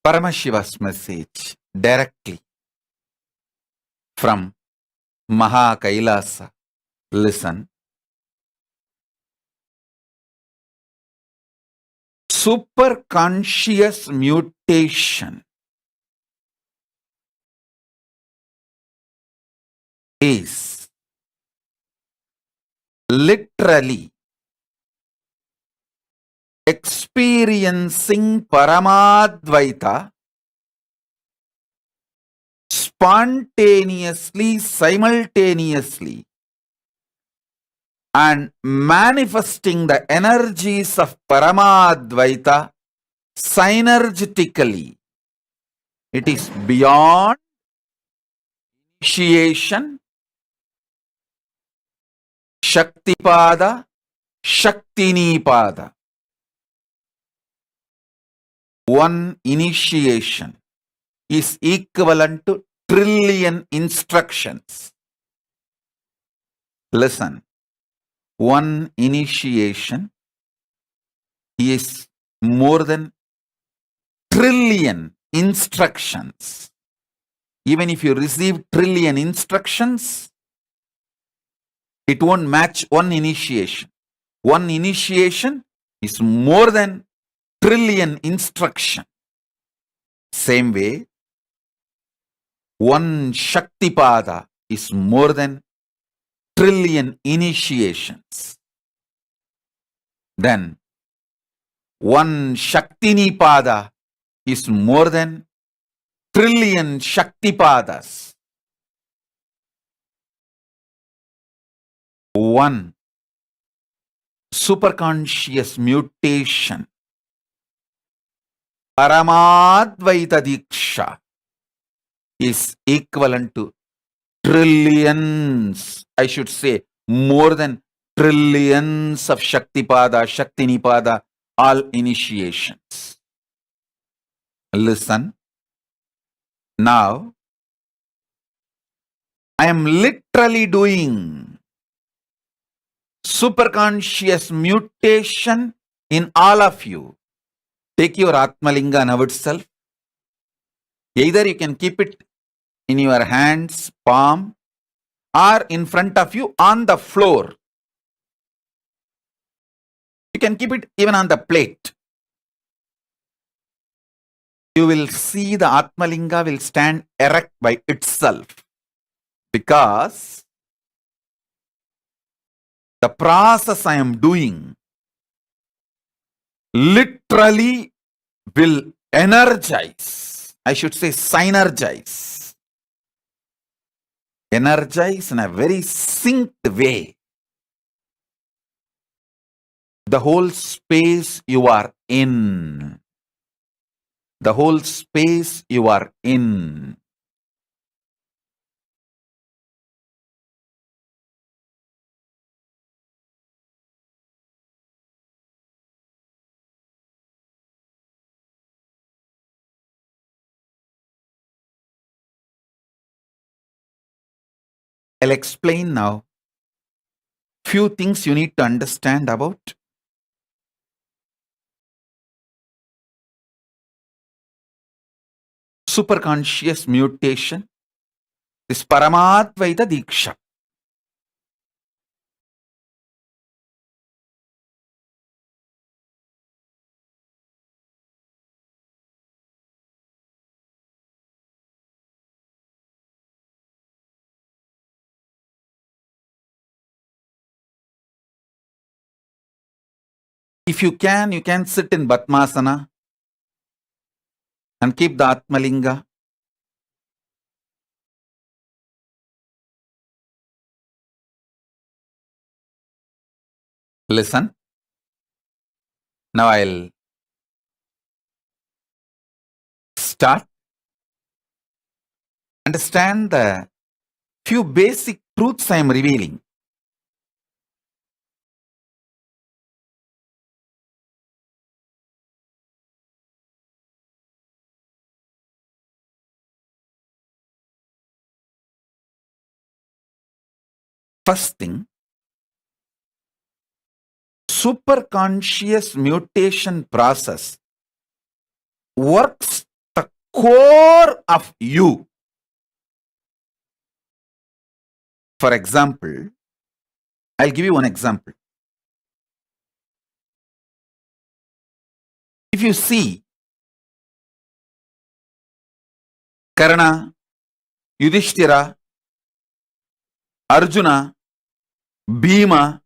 Paramashiva's message directly from Maha Kailasa. Listen. Superconscious mutation is literally experiencing Paramadvaita spontaneously, simultaneously, and manifesting the energies of Paramadvaita synergetically. It is beyond initiation, Shaktipada, Shaktinipada. One initiation is equivalent to trillion instructions. Listen. One initiation is more than trillion instructions. Even if you receive trillion instructions, it won't match one initiation. One initiation is more than trillion instruction. Same way, one Shaktipada is more than trillion initiations. Then, one Shaktinipada is more than trillion Shaktipadas. One superconscious mutation, Paramadvaita Diksha, is equivalent to trillions, I should say more than trillions of Shaktipada, Shaktinipada, all initiations. Listen. Now, I am literally doing superconscious mutation in all of you. Take your Atmalinga now itself. Either you can keep it in your hands, palm, or in front of you on the floor. You can keep it even on the plate. You will see the Atmalinga will stand erect by itself, because the process I am doing literally will energize, I should say synergize, energize in a very synced way the whole space you are in. The whole space you are in. I'll explain now few things you need to understand about superconscious mutation, this Paramadvaita Diksha. If you can sit in Batmasana and keep the Atmalinga. Listen. Now I'll start. Understand the few basic truths I am revealing. First thing, superconscious mutation process works the core of you. For example, I'll give you one example. If you see Karna, Yudhishthira, Arjuna, Bhima,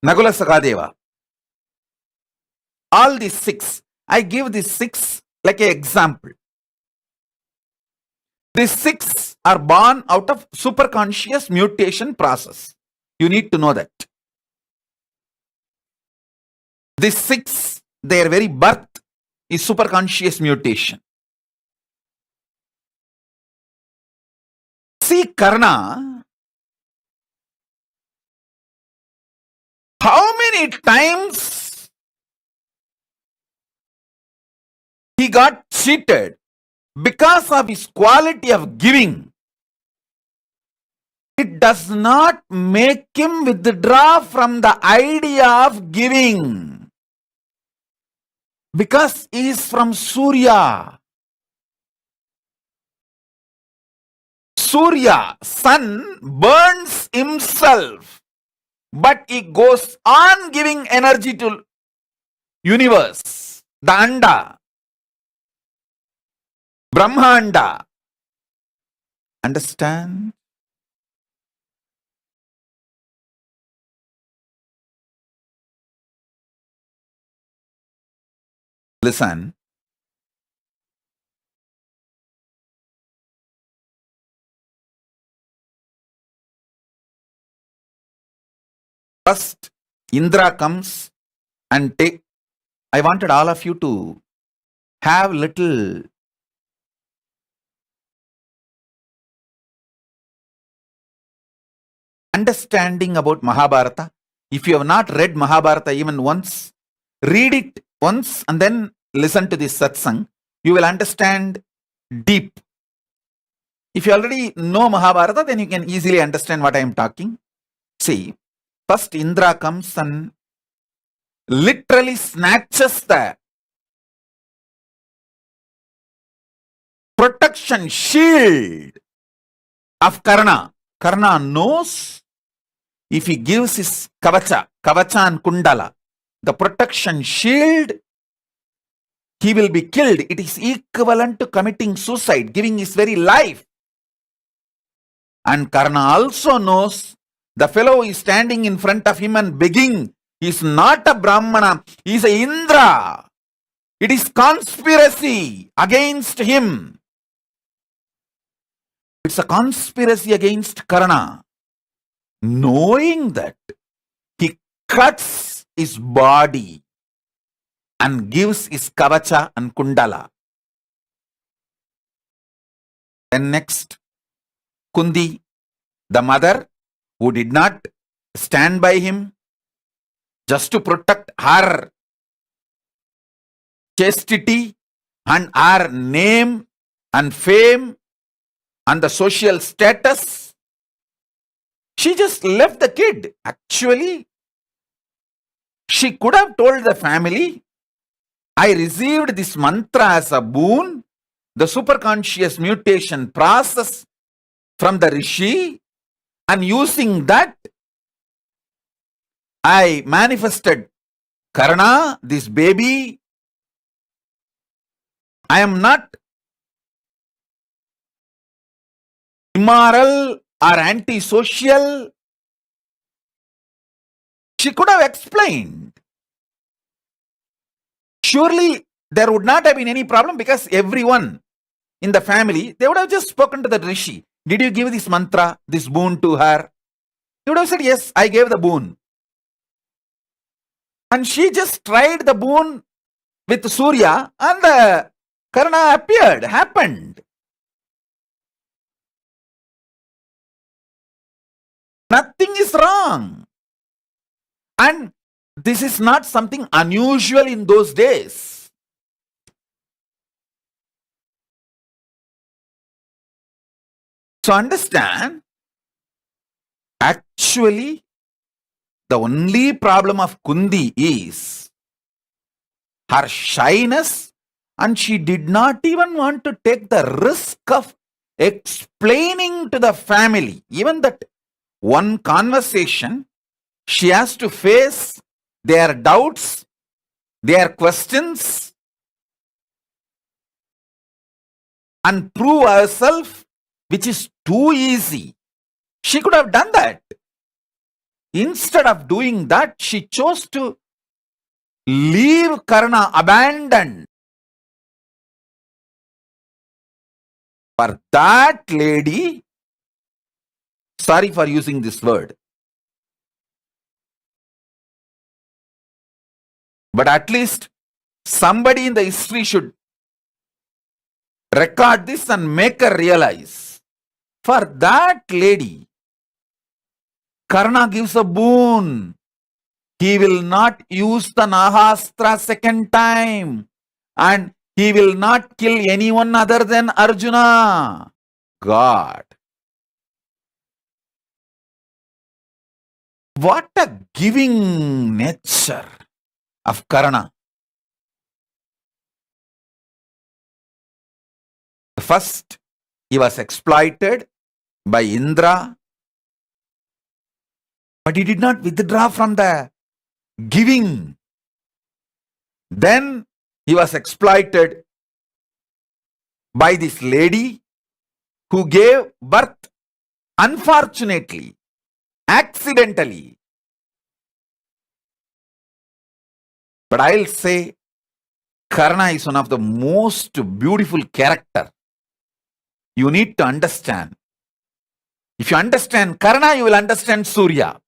Nagula Sakadeva, all these six, I give these six like an example. These six are born out of superconscious mutation process. You need to know that. These six, their very birth is superconscious mutation. See Karna, how many times he got cheated because of his quality of giving. It does not make him withdraw from the idea of giving, because he is from Surya. Surya, sun, burns himself, but he goes on giving energy to universe, the Anda, Brahmanda. Understand? Listen. First, Indra comes and take. I wanted all of you to have little understanding about Mahabharata. If you have not read Mahabharata even once, read it once and then listen to this satsang. You will understand deep. If you already know Mahabharata, then you can easily understand what I am talking. See, first Indra comes and literally snatches the protection shield of Karna. Karna knows if he gives his kavacha and kundala, the protection shield, he will be killed. It is equivalent to committing suicide, giving his very life. And Karna also knows the fellow is standing in front of him and begging. He is not a Brahmana, he is a Indra. It is conspiracy against him. It's a conspiracy against Karna. Knowing that, he cuts his body and gives his kavacha and kundala. Then next, Kundi, the mother who did not stand by him just to protect her chastity and her name and fame and the social status, she just left the kid. Actually, she could have told the family, I received this mantra as a boon, the superconscious mutation process from the Rishi, and using that, I manifested Karna, this baby. I am not immoral or antisocial. She could have explained. Surely there would not have been any problem, because everyone in the family, they would have just spoken to the Rishi. Did you give this mantra, this boon to her? He would have said, yes, I gave the boon. And she just tried the boon with Surya, and the Karna appeared, happened. Nothing is wrong. And this is not something unusual in those days. So understand, actually, the only problem of Kundi is her shyness And she did not even want to take the risk of explaining to the family. Even that one conversation, she has to face their doubts, their questions, and prove herself, which is too easy. She could have done that. Instead of doing that, she chose to leave Karna abandoned. For that lady, sorry for using this word, but at least somebody in the history should record this and make her realize. For that lady, Karna gives a boon. He will not use the Nahastra second time. And he will not kill anyone other than Arjuna. God. What a giving nature of Karna. First, he was exploited by Indra, but he did not withdraw from the giving. Then he was exploited by this lady who gave birth unfortunately, accidentally. But I'll say Karna is one of the most beautiful character. You need to understand. If you understand Karna, you will understand Surya.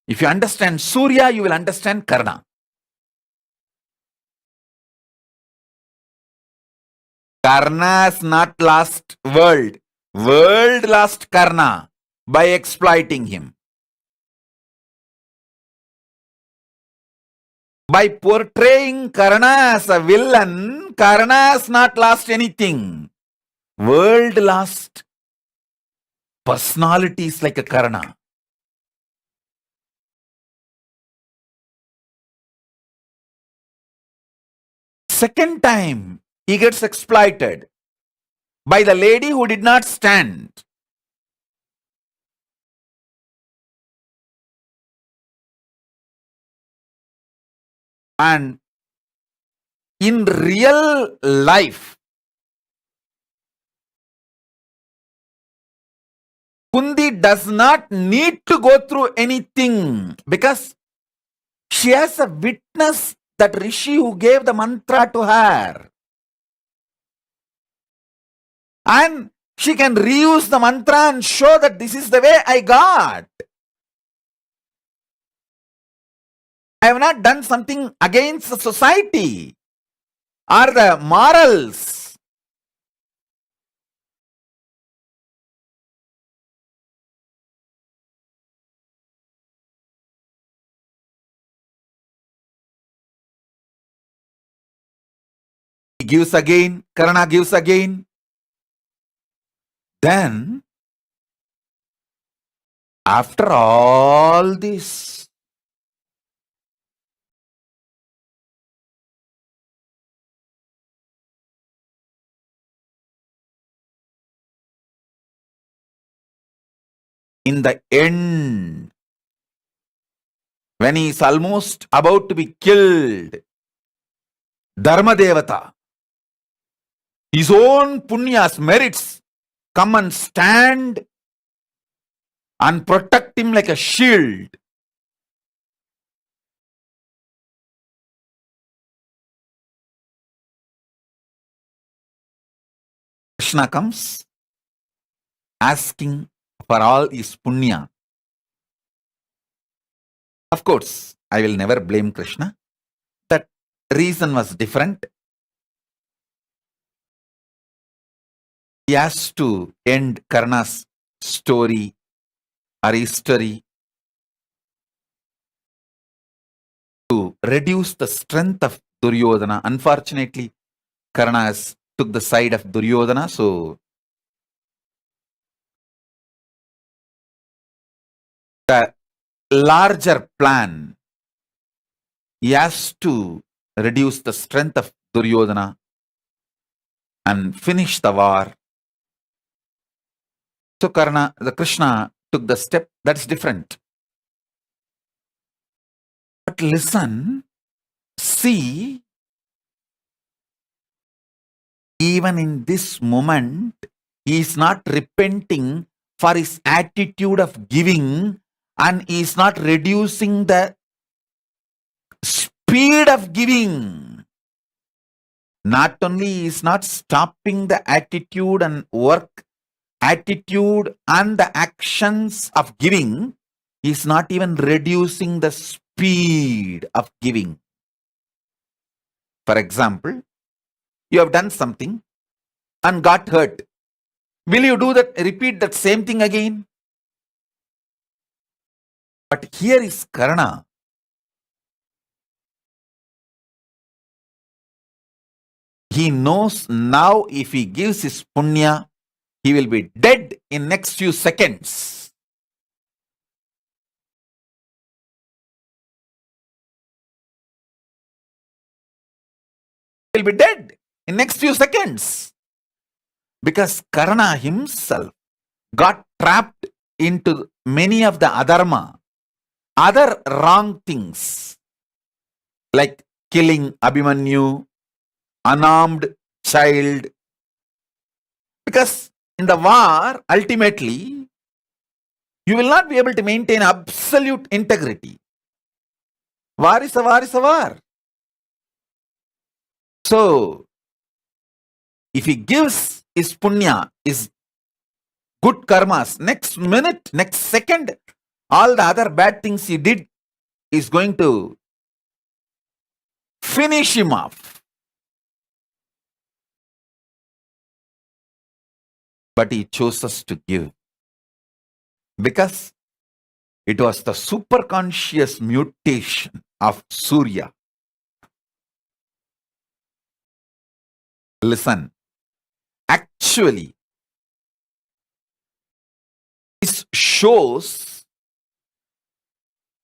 If you understand Surya, you will understand Karna. Karna's not lost world. World lost Karna by exploiting him. By portraying Karna as a villain, Karna has not lost anything. World lost personalities like a Karna. Second time, he gets exploited by the lady who did not stand. And in real life, Kundi does not need to go through anything because she has a witness, that Rishi who gave the mantra to her. And she can reuse the mantra and show that this is the way I got. I have not done something against the society or the morals. He gives again, Karna gives again. Then, after all this, in the end, when he is almost about to be killed, Dharma Devata, his own punyas, merits, come and stand and protect him like a shield. Krishna comes asking for all his punya. Of course, I will never blame Krishna. That reason was different. He has to end Karna's story or history to reduce the strength of Duryodhana. Unfortunately, Karna has took the side of Duryodhana, so the larger plan, he has to reduce the strength of Duryodhana and finish the war. So the Krishna took the step. That's different. But listen, see, even in this moment, he is not repenting for his attitude of giving, and he is not reducing the speed of giving. Not only he is not stopping the attitude and attitude and the actions of giving, he is not even reducing the speed of giving. For example, you have done something and got hurt. Will you repeat that same thing again? But here is Karna. He knows now if he gives his punya, he will be dead in next few seconds. He will be dead in next few seconds. Because Karna himself got trapped into many of the adharma, other wrong things, like killing Abhimanyu, unarmed child. Because in the war, ultimately, you will not be able to maintain absolute integrity. War is a war is a war. So, if he gives his punya, his good karmas, next minute, next second, all the other bad things he did is going to finish him off. But he chose to give because it was the superconscious mutation of Surya. Listen, actually, this shows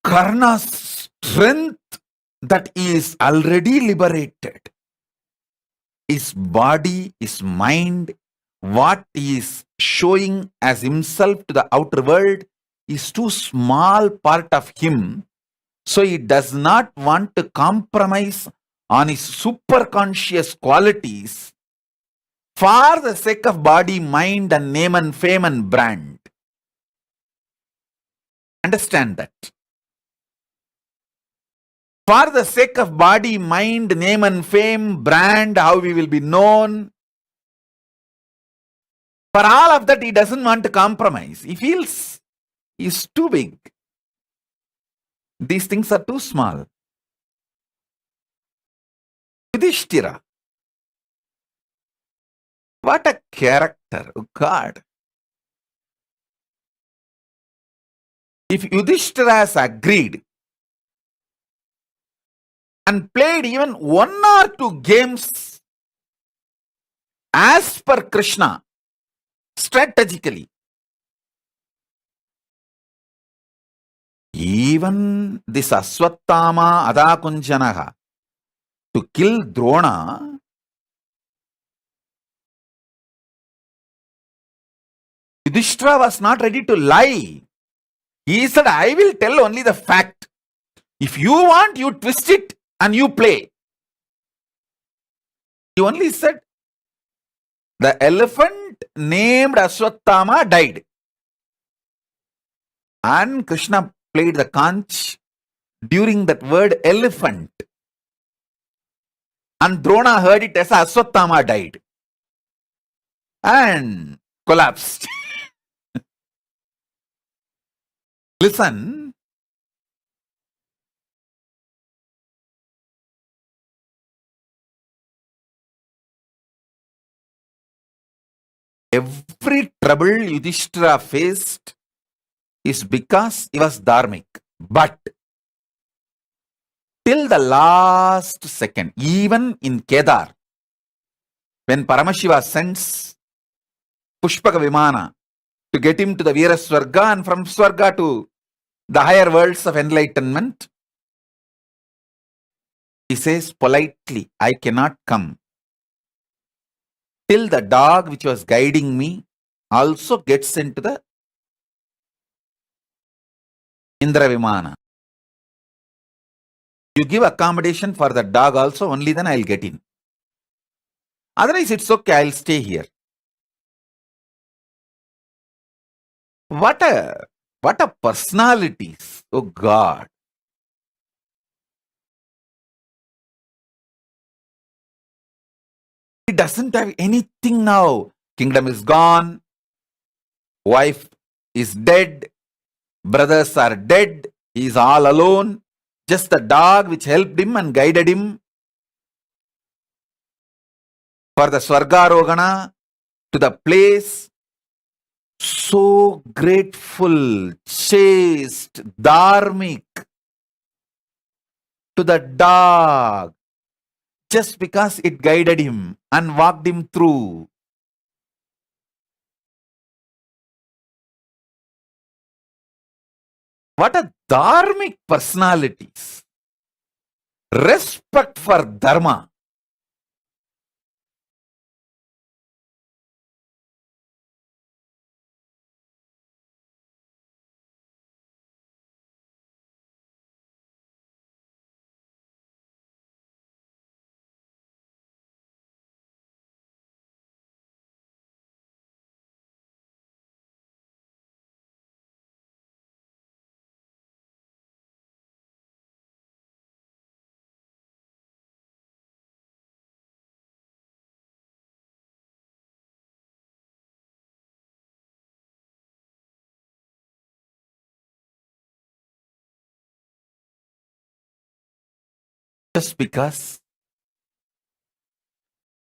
Karna's strength that he is already liberated. His body, his mind, what he is showing as himself to the outer world is too small part of him. So he does not want to compromise on his superconscious qualities for the sake of body, mind, and name and fame and brand. Understand that. For the sake of body, mind, name and fame, brand, how we will be known, for all of that, he doesn't want to compromise. He feels he's too big. These things are too small. Yudhishthira. What a character, oh God. If Yudhishthira has agreed and played even 1 or 2 games as per Krishna, strategically, even this Aswattama Adakunjanaha to kill Drona, Yudhishthira was not ready to lie. He said, I will tell only the fact. If you want, you twist it and you play. He only said, the elephant named Aswattama died. And Krishna played the conch during that word elephant. And Drona heard it as Aswattama died. And collapsed. Listen. Every trouble Yudhishthira faced is because he was dharmic. But till the last second, even in Kedar, when Paramashiva sends Pushpaka Vimana to get him to the Veera Swarga and from Swarga to the higher worlds of enlightenment, He says politely, I cannot come till the dog which was guiding me also gets into the Indra Vimana. You give accommodation for the dog also, only then I'll get in. Otherwise, it's okay, I'll stay here. What a personalities. Oh God. He doesn't have anything now. Kingdom is gone. Wife is dead. Brothers are dead. He is all alone. Just the dog which helped him and guided him for the Swargarogana to the place. So grateful, chaste, dharmic to the dog just because it guided him and walked him through. What a dharmic personalities. Respect for dharma. Just because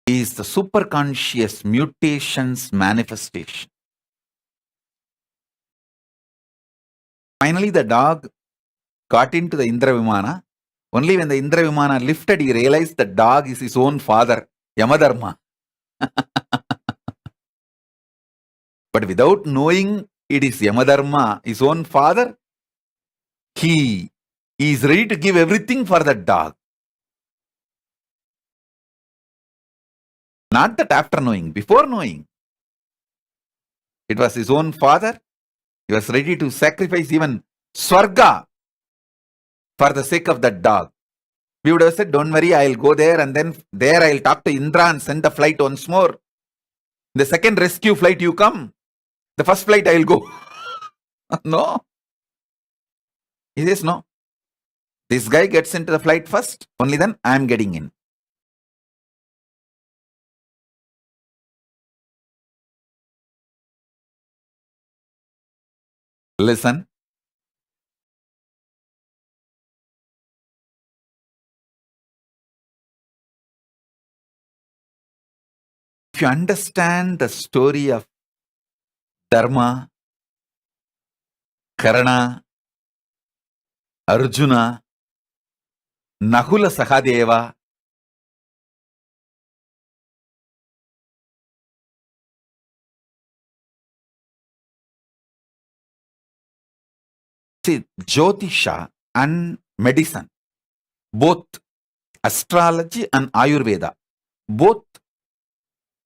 he is the superconscious mutations manifestation. Finally, the dog got into the Indra Vimana. Only when the Indra Vimana lifted, he realized the dog is his own father, Yamadharma. But without knowing it is Yamadharma, his own father, he is ready to give everything for that dog. Not that after knowing, before knowing. It was his own father. He was ready to sacrifice even Swarga for the sake of that dog. We would have said, don't worry, I'll go there and then there I'll talk to Indra and send the flight once more. The second rescue flight you come. The first flight I'll go. No. He says, no. This guy gets into the flight first, only then I'm getting in. Listen. If you understand the story of Dharma, Karna, Arjuna, Nahula Sahadeva, see, Jyotisha and medicine, both astrology and Ayurveda, both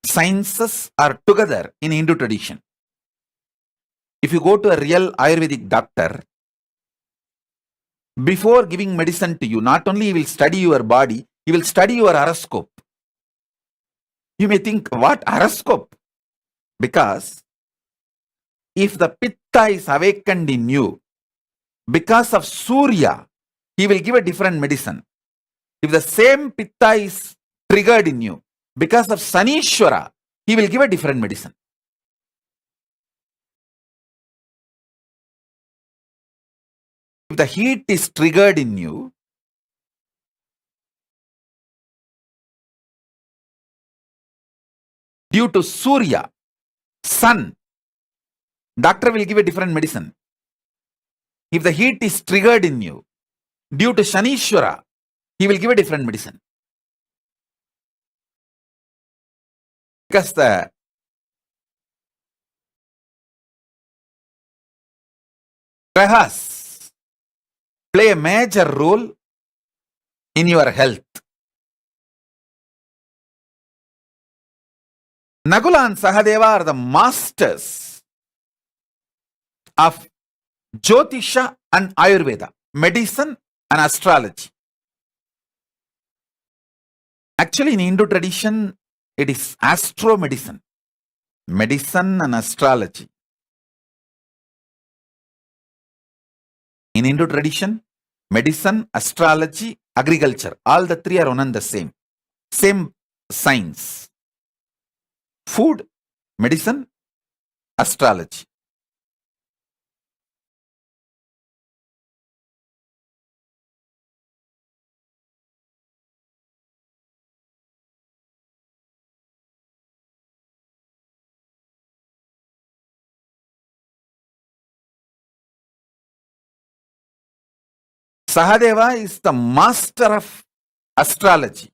sciences are together in Hindu tradition. If you go to a real Ayurvedic doctor, before giving medicine to you, not only he will study your body, he will study your horoscope. You may think, what horoscope? Because if the pitta is awakened in you, because of Surya, he will give a different medicine. If the same pitta is triggered in you, because of Sanishwara, he will give a different medicine. If the heat is triggered in you, due to Surya, sun, doctor will give a different medicine. If the heat is triggered in you, due to Shanishwara, he will give a different medicine. Because the grahas play a major role in your health. Nakula and Sahadeva are the masters of Jyotisha and Ayurveda, medicine and astrology. Actually, in Hindu tradition, it is astro-medicine, medicine and astrology. In Hindu tradition, medicine, astrology, agriculture, all the three are one and the same. Same science. Food, medicine, astrology. Sahadeva is the master of astrology.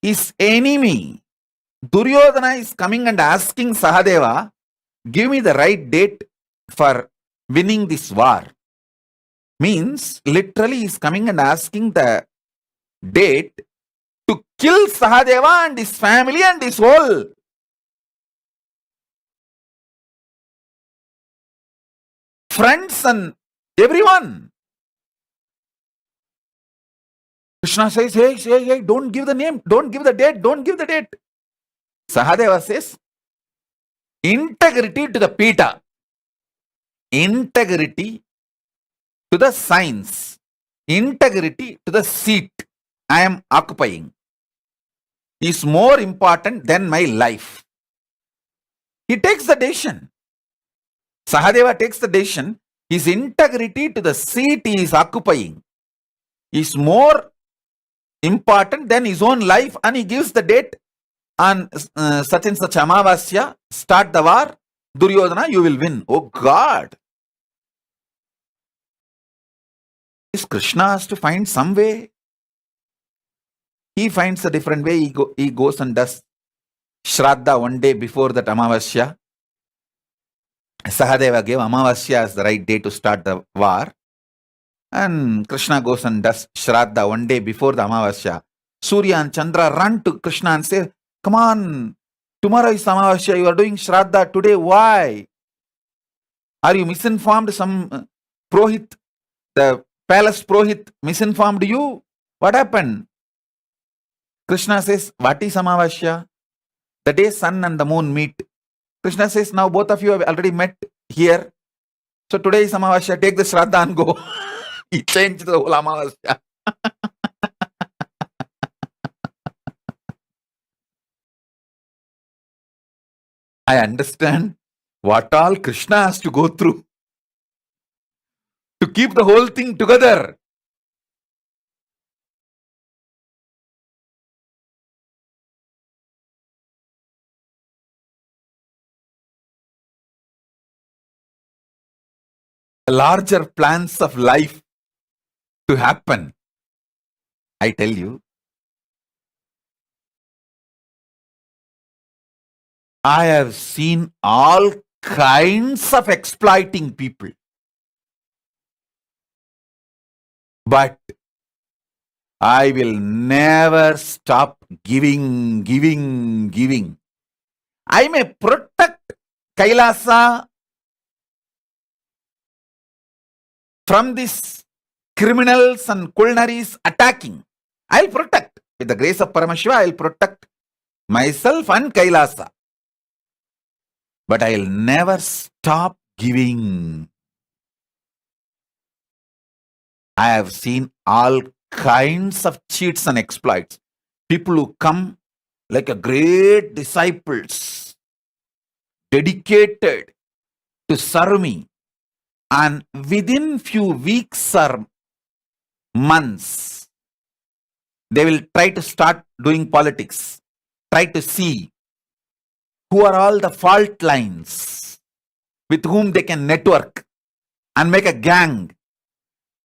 His enemy, Duryodhana, is coming and asking Sahadeva, give me the right date for winning this war. Means, literally, he is coming and asking the date to kill Sahadeva and his family and his whole friends and everyone. Krishna says, hey, don't give the name, don't give the date, don't give the date. Sahadeva says, integrity to the Pita, integrity to the science, integrity to the seat I am occupying is more important than my life. He takes the decision. Sahadeva takes the decision. His integrity to the seat he is occupying is more important than his own life, and he gives the date on such and such Amavasya, start the war, Duryodhana, you will win. Oh God! Is Krishna has to find some way. He finds a different way. He goes and does Shraddha one day before that Amavasya. Sahadeva gave Amavasya as the right day to start the war. And Krishna goes and does Shraddha one day before the Amavasya. Surya and Chandra run to Krishna and say, come on, tomorrow is Amavasya, you are doing Shraddha today, why? Are you misinformed? Some Prohit, the palace Prohit misinformed you? What happened? Krishna says, what is Amavasya? The day sun and the moon meet. Krishna says, now both of you have already met here. So today is Amavasya, take the Shraddha and go. He changed the whole Amavasya. I understand what all Krishna has to go through to keep the whole thing together. The larger plans of life to happen. I tell you, I have seen all kinds of exploiting people. But I will never stop giving. I may protect Kailasa from these criminals and culinaries attacking. I'll protect. With the grace of Paramashiva, I'll protect myself and Kailasa. But I'll never stop giving. I have seen all kinds of cheats and exploits. People who come like a great disciples, dedicated to serve me. And within few weeks or months, they will try to start doing politics, try to see who are all the fault lines with whom they can network and make a gang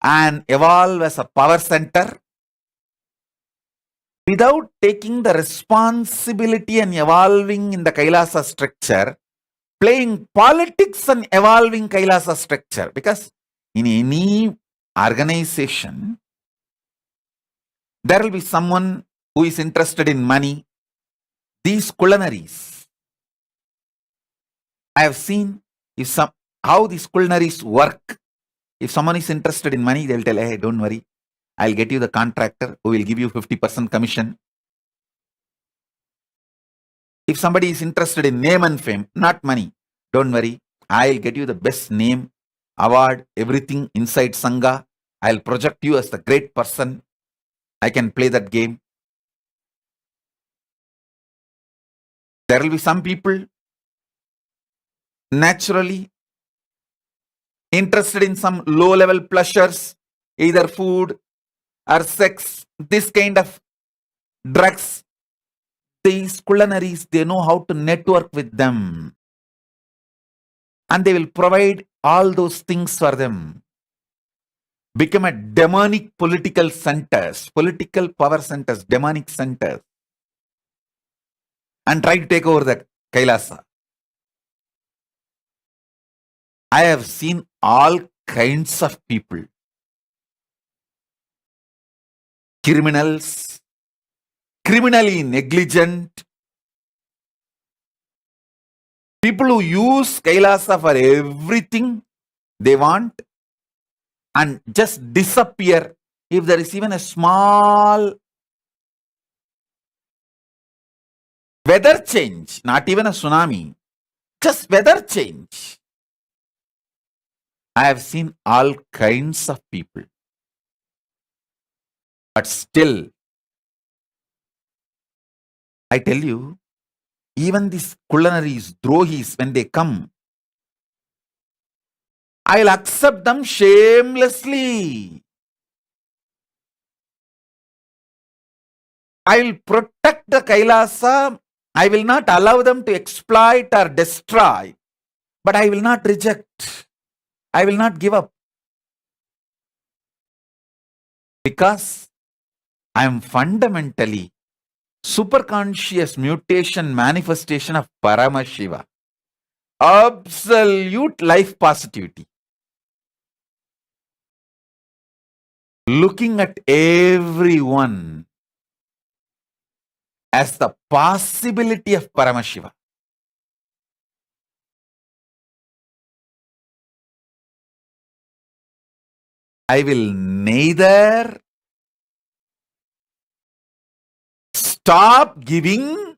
and evolve as a power center without taking the responsibility and evolving in the Kailasa structure, playing politics and evolving Kailasa structure. Because in any organization, There will be someone who is interested in money. These culinaries, I have seen how these culinaries work. If someone is interested in money, they'll tell, hey, don't worry, I'll get you the contractor who will give you 50% commission. If somebody is interested in name and fame, not money, don't worry, I'll get you the best name, award, everything inside Sangha. I'll project you as the great person. I can play that game. There will be some people naturally interested in some low-level pleasures, either food or sex, this kind of drugs. These culinaries, they know how to network with them. And they will provide all those things for them. Become a demonic political centers, political power centers, demonic centers. And try to take over the Kailasa. I have seen all kinds of people. Criminals, criminally negligent, people who use Kailasa for everything they want and just disappear if there is even a small weather change, not even a tsunami, just weather change. I have seen all kinds of people. But still, I tell you, even these culinaries, drohis, when they come, I'll accept them shamelessly. I will protect the Kailasa. I will not allow them to exploit or destroy. But I will not reject. I will not give up. Because I am fundamentally superconscious mutation manifestation of Paramashiva. Absolute life positivity. Looking at everyone as the possibility of Paramashiva. I will neither stop giving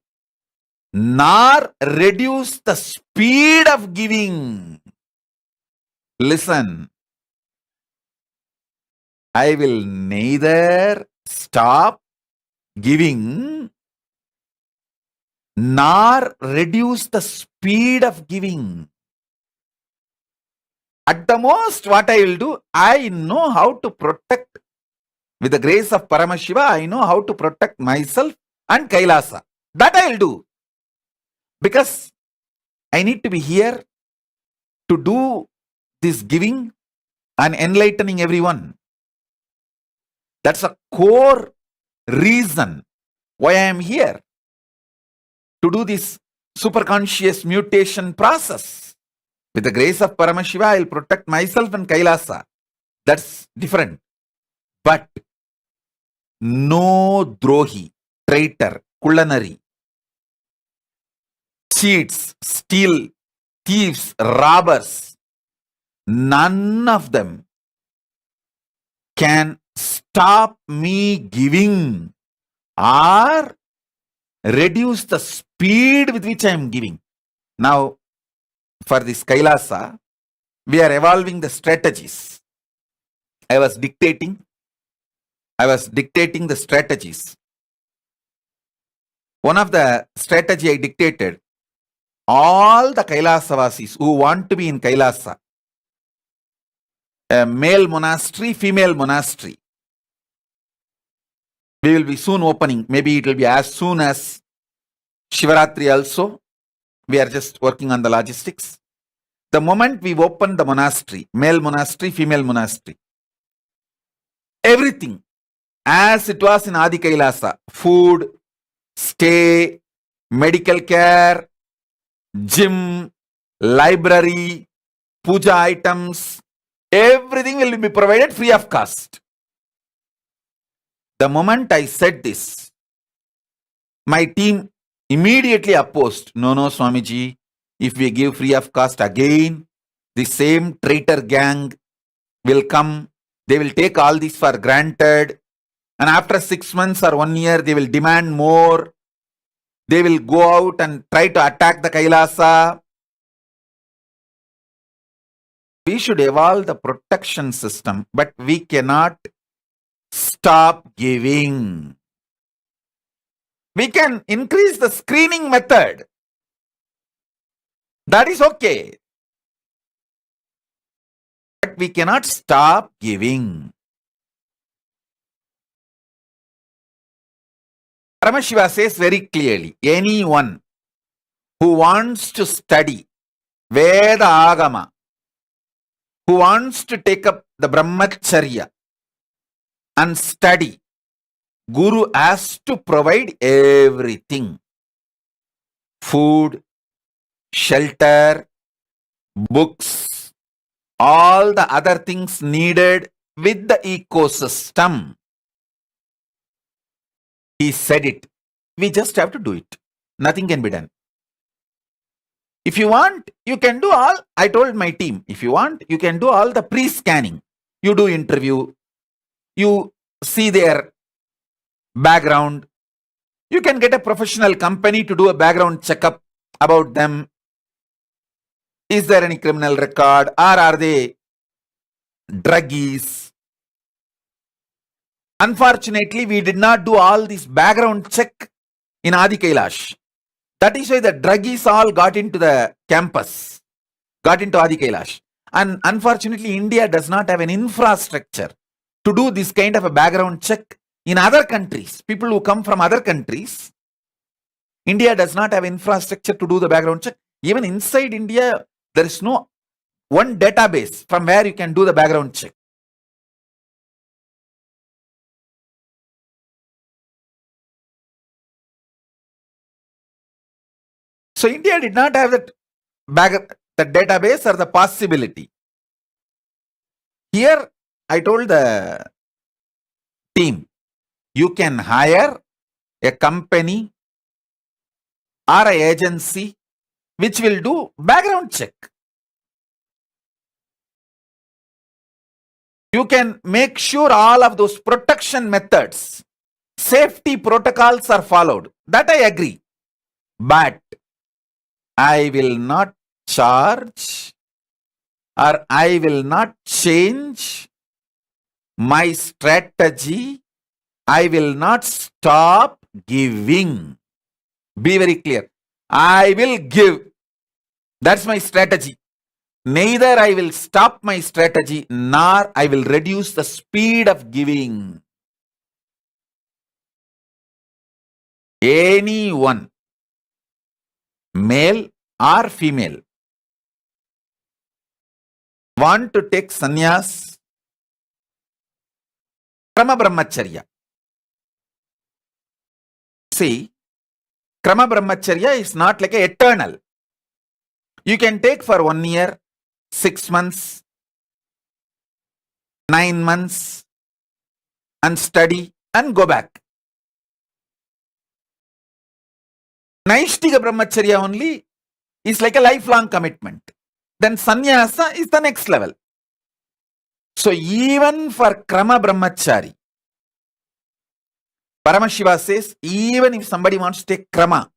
nor reduce the speed of giving. Listen, I will neither stop giving nor reduce the speed of giving. At the most, what I will do, I know how to protect. With the grace of Paramashiva, I know how to protect myself and Kailasa. That I will do. Because I need to be here to do this giving and enlightening everyone. That's a core reason why I am here. To do this superconscious mutation process. With the grace of Paramashiva, I will protect myself and Kailasa. That's different. But no drohi, traitor, culinary, cheats, steal, thieves, robbers, none of them can stop me giving or reduce the speed with which I am giving. Now, for this Kailasa, we are evolving the strategies. I was dictating the strategies. One of the strategy I dictated, all the Kailasavasis who want to be in Kailasa, a male monastery, female monastery, we will be soon opening. Maybe it will be as soon as Shivaratri also. We are just working on the logistics. The moment we open the monastery, male monastery, female monastery, everything as it was in Adi Kailasa, food, stay, medical care, gym, library, puja items, everything will be provided free of cost. The moment I said this, my team immediately opposed. No, Swamiji, if we give free of cost again, the same traitor gang will come. They will take all this for granted. And after 6 months or 1 year, they will demand more. They will go out and try to attack the Kailasa. We should evolve the protection system, but we cannot stop giving. We can increase the screening method. That is okay. But we cannot stop giving. Paramashiva says very clearly, anyone who wants to study Veda Agama, who wants to take up the Brahmacharya and study, Guru has to provide everything. Food, shelter, books, all the other things needed with the ecosystem. He said it. We just have to do it. Nothing can be done. If you want, you can do all. I told my team, if you want, you can do all the pre-scanning. You do interview. You see their background. You can get a professional company to do a background checkup about them. Is there any criminal record, or are they druggies? Unfortunately, we did not do all this background check in Adi Kailash. That is why the druggies all got into the campus, got into Adi Kailash. And unfortunately, India does not have an infrastructure to do this kind of a background check in other countries. People who come from other countries, India does not have infrastructure to do the background check. Even inside India, there is no one database from where you can do the background check. So India did not have the database or the possibility. Here, I told the team, you can hire a company or an agency which will do background check. You can make sure all of those protection methods, safety protocols are followed. That I agree. But I will not charge or I will not change my strategy. I will not stop giving. Be very clear. I will give. That's my strategy. Neither I will stop my strategy nor I will reduce the speed of giving. Anyone, male or female, want to take sannyas from a brahmacharya. See, Krama Brahmacharya is not like an eternal. You can take for 1 year, 6 months, 9 months and study and go back. Naishtika Brahmacharya only is like a lifelong commitment. Then sannyasa is the next level. So even for Krama Brahmachari, Paramashiva says, even if somebody wants to take Krama,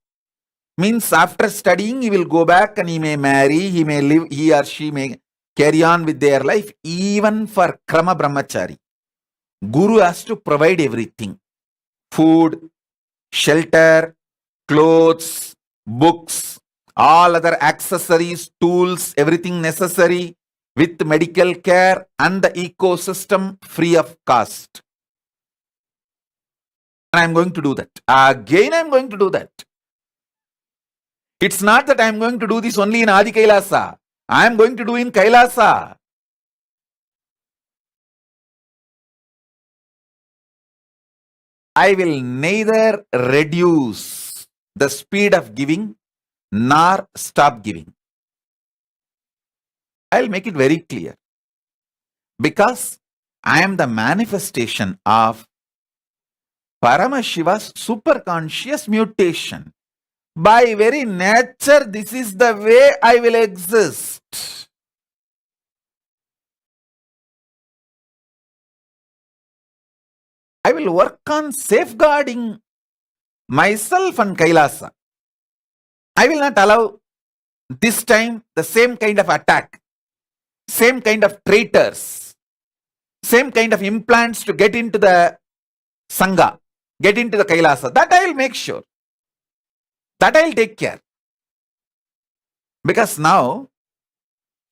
means after studying he will go back and he may marry, he may live, he or she may carry on with their life. Even for Krama Brahmachari, Guru has to provide everything. Food, shelter, clothes, books, all other accessories, tools, everything necessary with medical care and the ecosystem free of cost. And I am going to do that. Again, I am going to do that. It's not that I am going to do this only in Adi Kailasa. I am going to do in Kailasa. I will neither reduce the speed of giving nor stop giving. I'll make it very clear. Because I am the manifestation of Paramashiva's superconscious mutation. By very nature, this is the way I will exist. I will work on safeguarding myself and Kailasa. I will not allow this time the same kind of attack, same kind of traitors, same kind of implants to get into the Sangha, get into the Kailasa. That I will make sure. That I will take care. Because now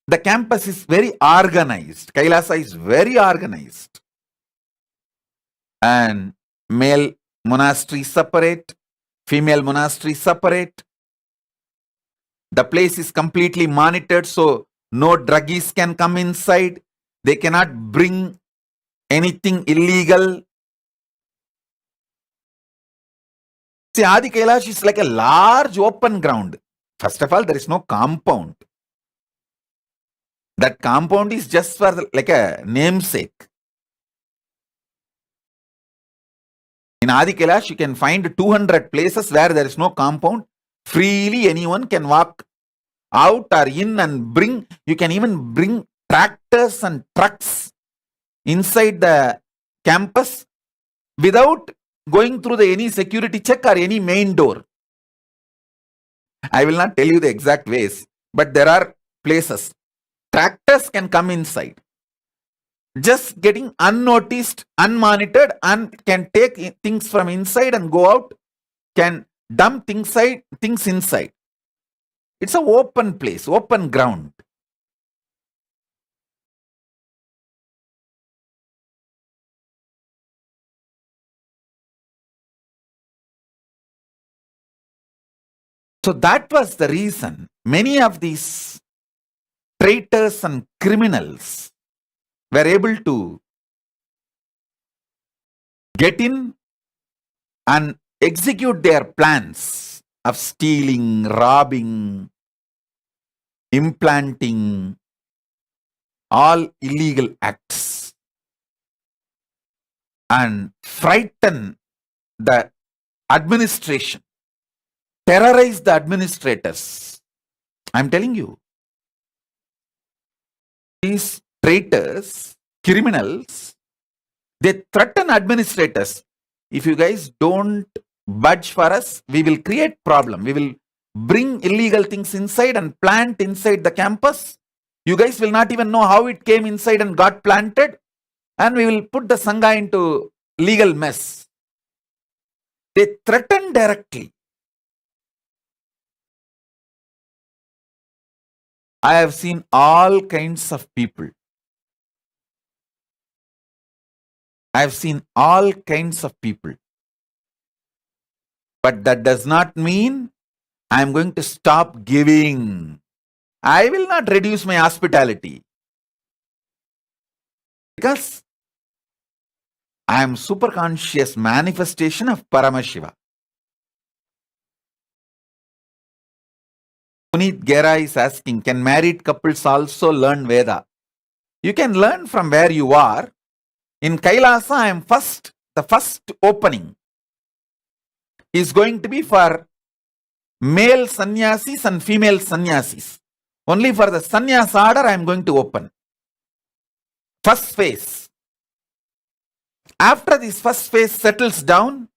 the campus is very organized. Kailasa is very organized. And male monastery separate, female monastery separate. The place is completely monitored, so no druggies can come inside. They cannot bring anything illegal. See, Adi Kailash is like a large open ground. First of all, there is no compound. That compound is just for like a namesake. In Adi Kailash, you can find 200 places where there is no compound. Freely anyone can walk out or in and bring. You can even bring tractors and trucks inside the campus without going through any security check or any main door. I will not tell you the exact ways, but there are places. Tractors can come inside. Just getting unnoticed, unmonitored, and can take things from inside and go out, can dump things inside. It's an open place, open ground. So that was the reason many of these traitors and criminals were able to get in and execute their plans of stealing, robbing, implanting, all illegal acts, and frighten the administration, terrorize the administrators. I'm telling you, these traitors, criminals, they threaten administrators. If you guys don't budge for us, we will create problem. We will bring illegal things inside and plant inside the campus. You guys will not even know how it came inside and got planted. And we will put the Sangha into legal mess. They threaten directly. I have seen all kinds of people. I have seen all kinds of people. But that does not mean I am going to stop giving. I will not reduce my hospitality. Because I am super conscious manifestation of Paramashiva. Puneet Gera is asking, can married couples also learn Veda? You can learn from where you are. In Kailasa, I am the first opening is going to be for male sannyasis and female sannyasis. Only for the sannyas order I am going to open. First phase. After this first phase settles down,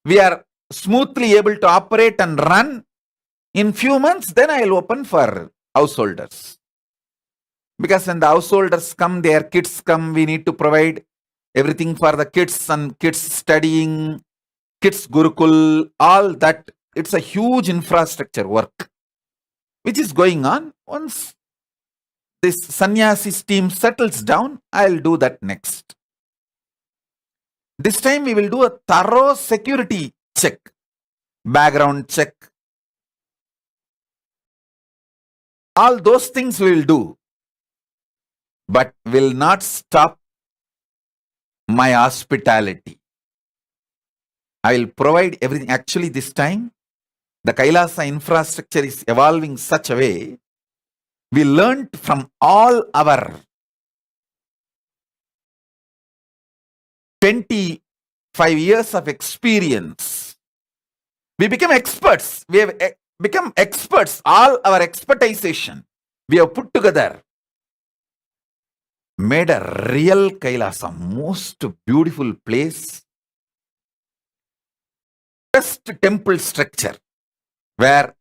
we are smoothly able to operate and run. In few months, then I will open for householders. Because when the householders come, their kids come, we need to provide everything for the kids and kids studying, kids Gurukul, all that. It's a huge infrastructure work which is going on. Once this sannyasis team settles down, I'll do that next. This time we will do a thorough security check, background check. All those things we will do, but will not stop my hospitality. I will provide everything. Actually, this time, the Kailasa infrastructure is evolving such a way, we learned from all our 20 5 years of experience. We become experts. We have become experts. All our expertization we have put together, made a real Kailasa, most beautiful place, best temple structure where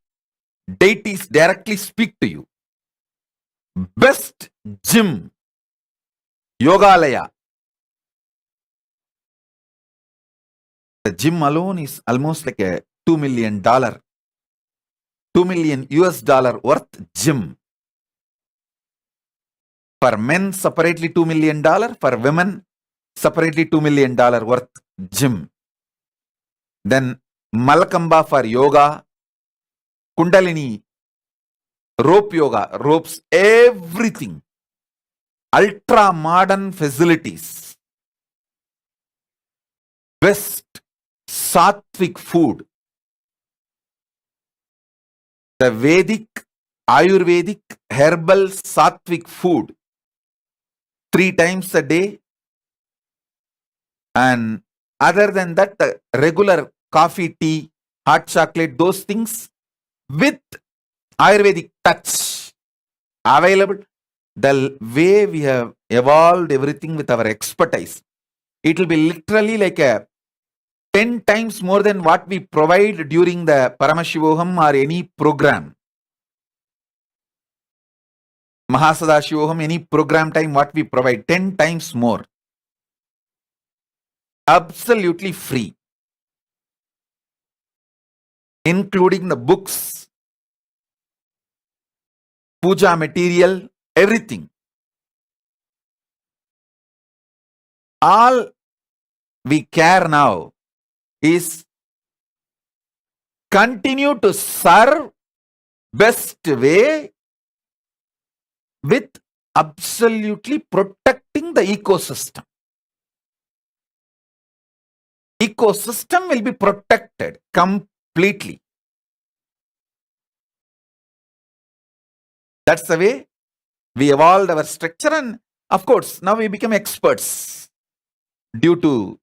deities directly speak to you, best gym, yogalaya. The gym alone is almost like a $2 million, $2 million US dollar worth gym. For men, separately $2 million. For women, separately $2 million worth gym. Then Malakamba for yoga, Kundalini, rope yoga, ropes, everything. Ultra modern facilities. Best sattvic food. The Vedic, Ayurvedic, herbal sattvic food. 3 times a day. And other than that, the regular coffee, tea, hot chocolate, those things with Ayurvedic touch available. The way we have evolved everything with our expertise, it will be literally like a 10 times more than what we provide during the Paramashivoham or any program. Mahasadashivoham, any program time, what we provide, 10 times more. Absolutely free. Including the books, puja material, everything. All we care now is continue to serve best way with absolutely protecting the ecosystem. Ecosystem will be protected completely. That's the way we evolved our structure, and of course now we become experts due to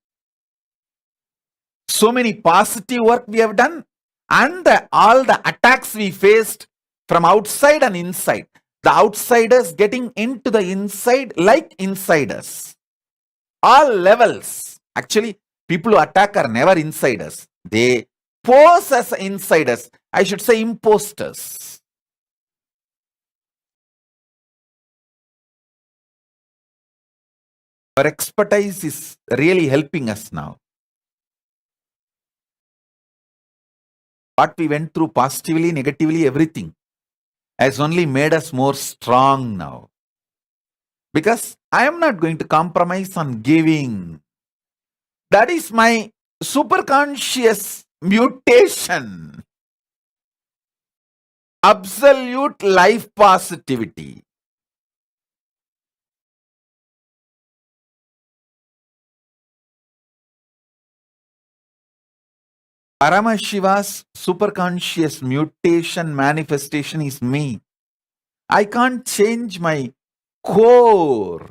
so many positive work we have done and all the attacks we faced from outside and inside. The outsiders getting into the inside like insiders. All levels. Actually, people who attack are never insiders. They pose as insiders. I should say imposters. Our expertise is really helping us now. What we went through positively, negatively, everything has only made us more strong now. Because I am not going to compromise on giving. That is my superconscious mutation. Absolute life positivity. Paramashiva's superconscious mutation manifestation is me. I can't change my core.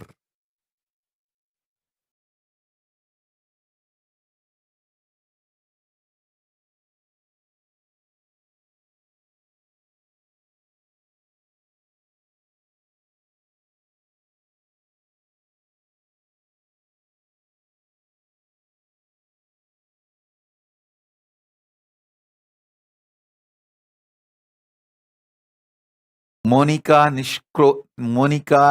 Monica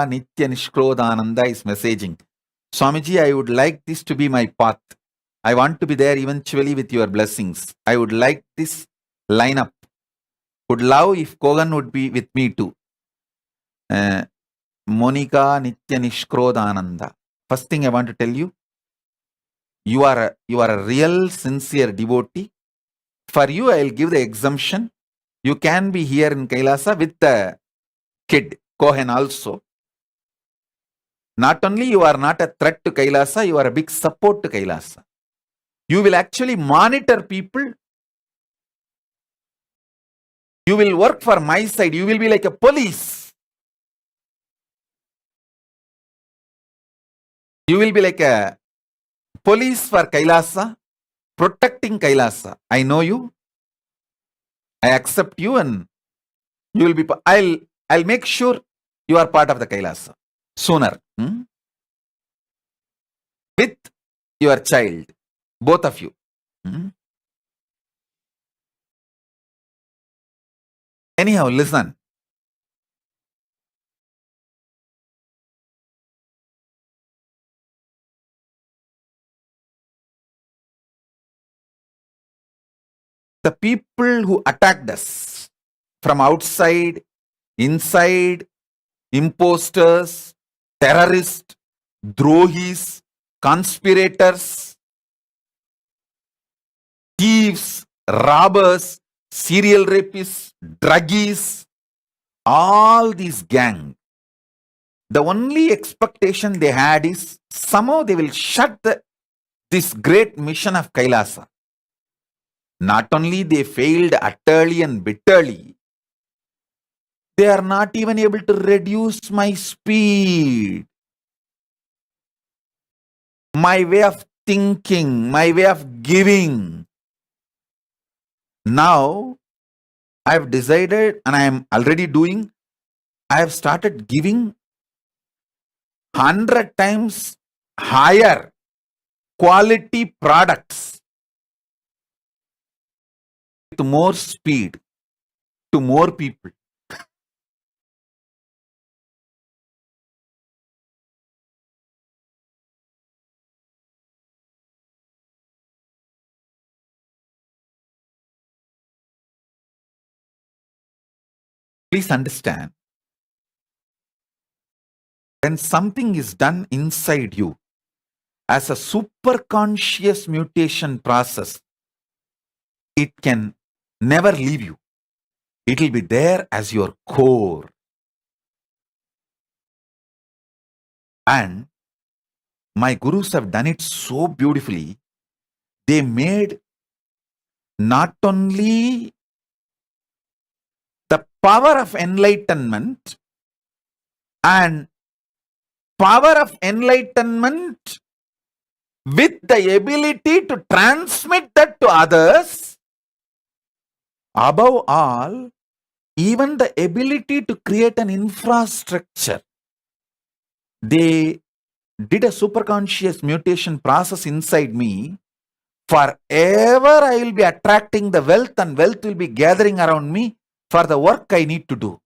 Nitya Nishkrodananda is messaging. Swamiji, I would like this to be my path. I want to be there eventually with your blessings. I would like this lineup. Would love if Kogan would be with me too. Monica Nitya Nishkrodananda. First thing I want to tell you, you are a real sincere devotee. For you, I will give the exemption. You can be here in Kailasa with the kid, Kohen also. Not only you are not a threat to Kailasa, you are a big support to Kailasa. You will actually monitor people. You will work for my side. You will be like a police. You will be like a police for Kailasa, protecting Kailasa. I know you. I accept you, and you will be. I'll make sure you are part of the Kailasa sooner. With your child, both of you. Anyhow, listen. The people who attacked us from outside, inside, imposters, terrorists, drohis, conspirators, thieves, robbers, serial rapists, druggies, all these gang. The only expectation they had is somehow they will shut this great mission of Kailasa. Not only they failed utterly and bitterly, they are not even able to reduce my speed, my way of thinking, my way of giving. Now, I have decided, and I am already doing, I have started giving 100 times higher quality products with more speed to more people. Please understand, when something is done inside you as a superconscious mutation process, it can never leave you. It will be there as your core. And my gurus have done it so beautifully. They made not only the power of enlightenment and power of enlightenment with the ability to transmit that to others, above all, even the ability to create an infrastructure. They did a superconscious mutation process inside me. Forever I will be attracting the wealth, and wealth will be gathering around me for the work I need to do.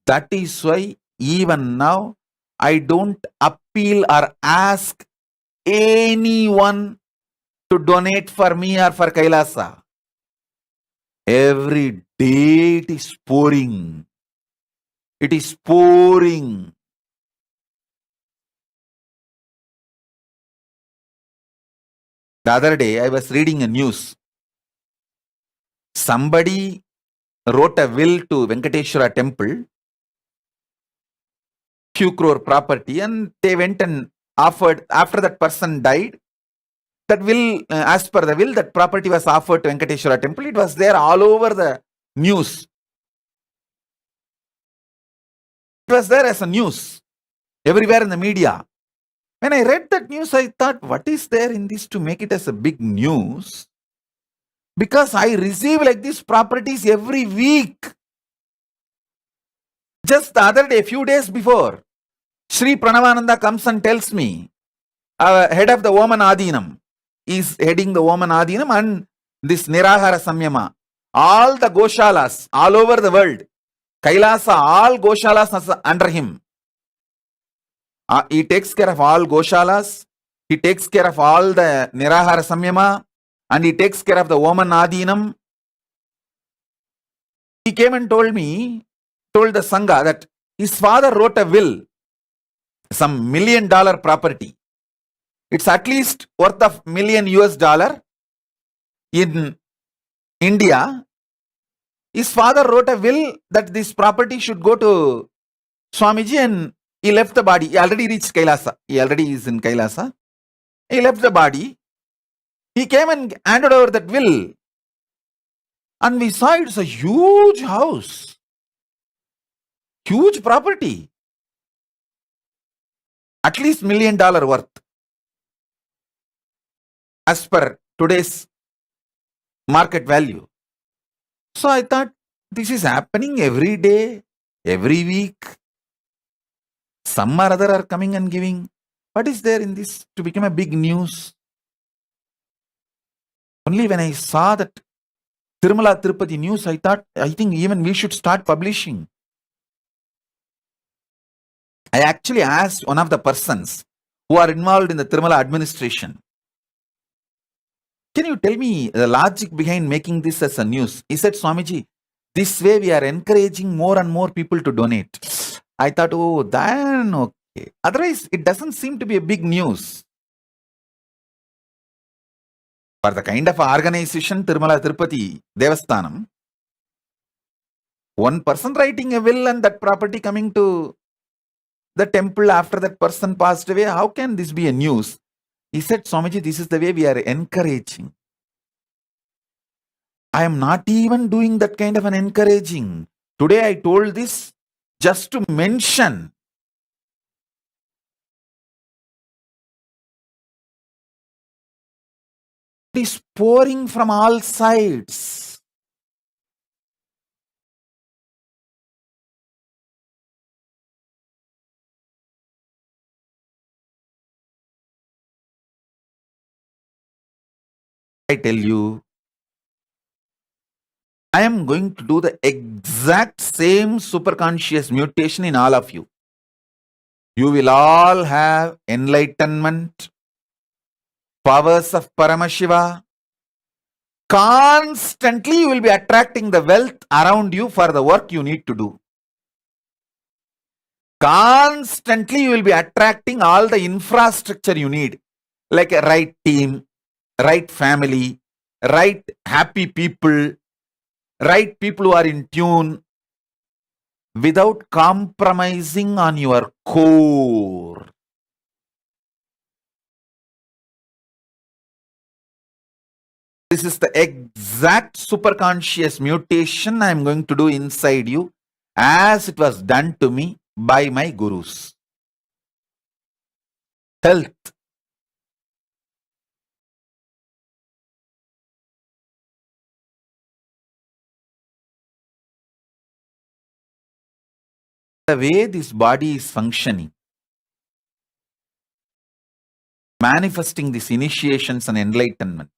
That is why even now I don't appeal or ask anyone to donate for me or for Kailasa. Every day it is pouring. It is pouring. The other day I was reading a news. Somebody wrote a will to Venkateshwara temple, few crore property, and they went and offered, after that person died, that will, as per the will, that property was offered to Venkateshwara temple. It was there all over the news. It was there as a news everywhere in the media. When I read that news, I thought, what is there in this to make it as a big news? Because I receive like these properties every week. Just the other day, a few days before, Sri Pranavananda comes and tells me, head of the Woman Adinam, is heading the Woman Adinam and this Nirahara Samyama. All the Goshalas all over the world, Kailasa, all Goshalas are under him. He takes care of all Goshalas, he takes care of all the Nirahara Samyama, and he takes care of the Woman Adinam. He came and told the Sangha that his father wrote a will, some $1 million property. It's at least worth of $1 million US in India. His father wrote a will that this property should go to Swamiji, and he left the body. He already reached Kailasa. He already is in Kailasa. He left the body. He came and handed over that will. And we saw it's a huge house. Huge property. At least $1 million worth. as per today's market value. So I thought, this is happening every day, every week. Some or other are coming and giving. What is there in this to become a big news? Only when I saw that Tirumala Tirupati news, I thought, I think even we should start publishing. I actually asked one of the persons who are involved in the Tirumala administration, can you tell me the logic behind making this as a news? He said, Swamiji, this way we are encouraging more and more people to donate. I thought, oh, then okay. Otherwise, it doesn't seem to be a big news. For the kind of organization, Tirumala Tirupati Devasthanam, one person writing a will and that property coming to the temple after that person passed away, how can this be a news? He said, Swamiji, this is the way we are encouraging. I am not even doing that kind of an encouraging. Today I told this just to mention. It is pouring from all sides. I tell you, I am going to do the exact same superconscious mutation in all of you. You will all have enlightenment, powers of Paramashiva. Constantly you will be attracting the wealth around you for the work you need to do. Constantly you will be attracting all the infrastructure you need, like a right team, right family, right happy people, right people who are in tune, without compromising on your core. This is the exact superconscious mutation I am going to do inside you, as it was done to me by my gurus. Health. The way this body is functioning, manifesting these initiations and enlightenment,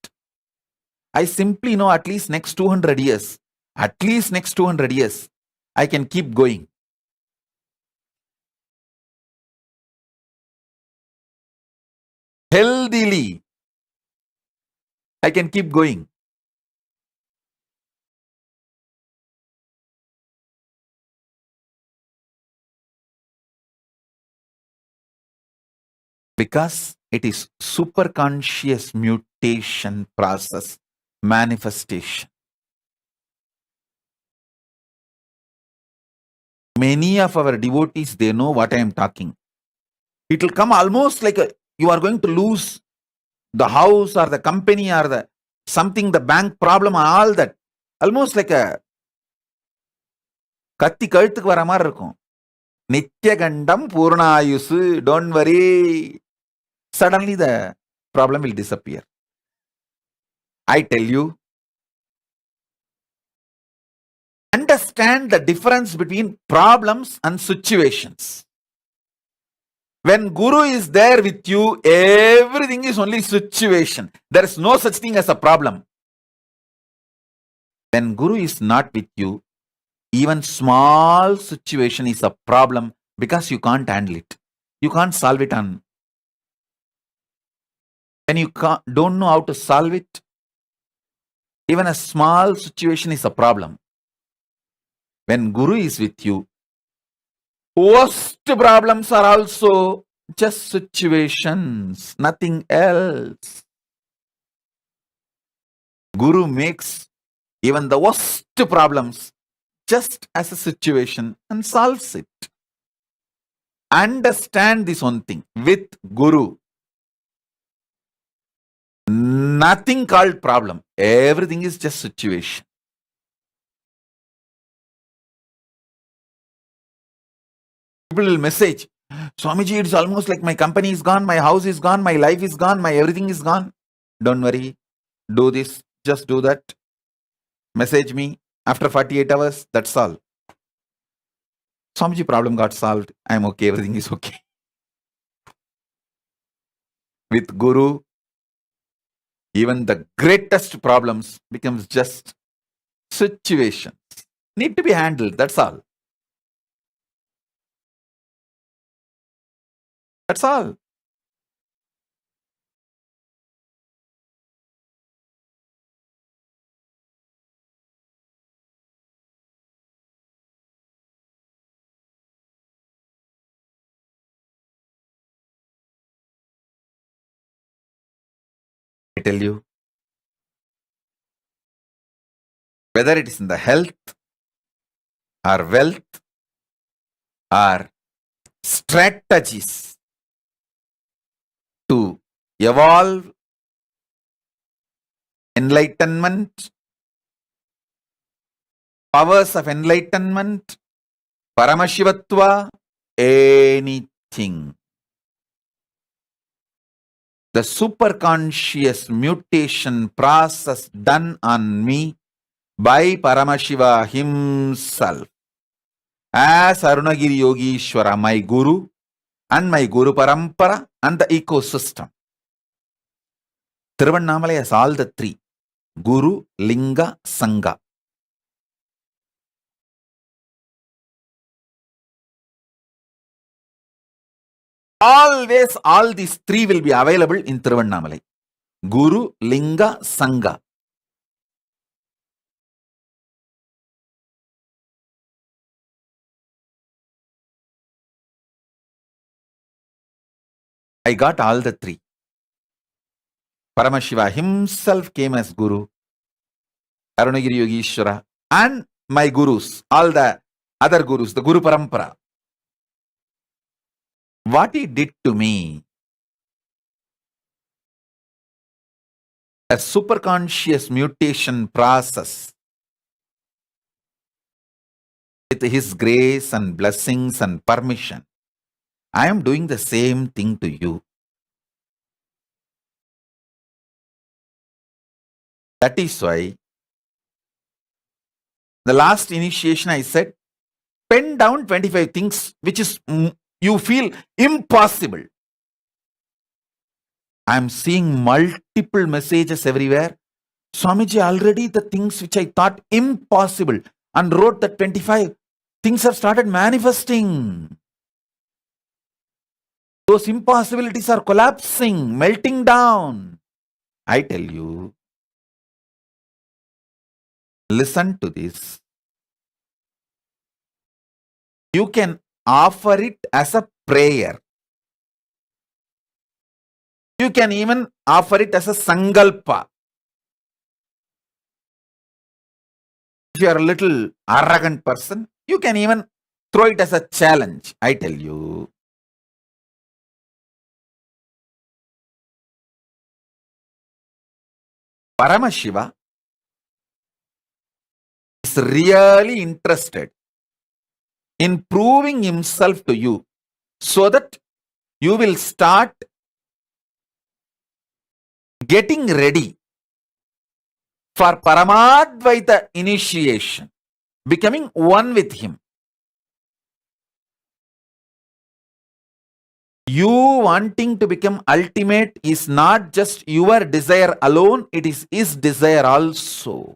I simply know at least next 200 years, I can keep going. Healthily, I can keep going. Because it is superconscious mutation process, manifestation. Many of our devotees, they know what I am talking. It will come almost like you are going to lose the house or the company or the something, the bank problem or all that. Almost like a கத்தி கழுத்துக்கு வர மாதிரி இருக்கும். நித்யகண்டம் பூர்ணாயுசு, don't worry. Suddenly the problem will disappear. I tell you, understand the difference between problems and situations. When Guru is there with you, everything is only situation. There is no such thing as a problem. When Guru is not with you, even small situation is a problem because you can't handle it. You can't solve it on. When you don't know how to solve it, even a small situation is a problem. When Guru is with you, worst problems are also just situations, nothing else. Guru makes even the worst problems just as a situation and solves it. Understand this one thing. With Guru, nothing called problem. Everything is just situation. People will message, Swamiji, it's almost like my company is gone, my house is gone, my life is gone, my everything is gone. don't worry, do this, just do that, message me after 48 hours, that's all. Swamiji, problem got solved. I'm okay, everything is okay. With Guru, even the greatest problems becomes just situations. Need to be handled, that's all. That's all. I tell you, whether it is in the health or wealth or strategies to evolve enlightenment, powers of enlightenment, Paramashivatva, anything. The superconscious mutation process done on me by Paramashiva himself as Arunagiri Yogishwara, my Guru, and my Guru Parampara, and the ecosystem. Tiruvannamalai has all the three: Guru, Linga, Sangha. Always all these three will be available in Tiruvannamalai: Guru, Linga, Sangha. I got all the three. Paramashiva himself came as Guru, Arunagiri Yogishwara, and my Gurus, all the other Gurus, the Guru Parampara. What he did to me, a superconscious mutation process, with his grace and blessings and permission, I am doing the same thing to you. That is why the last initiation I said, pen down 25 things which is you feel impossible. I am seeing multiple messages everywhere. Swamiji, already the things which I thought impossible and wrote the 25 things have started manifesting. Those impossibilities are collapsing, melting down. I tell you, listen to this. You can offer it as a prayer. You can even offer it as a sangalpa. If you are a little arrogant person, you can even throw it as a challenge. I tell you, Paramashiva is really interested in proving himself to you so that you will start getting ready for Paramadvaita initiation, becoming one with him. You wanting to become ultimate is not just your desire alone, it is his desire also.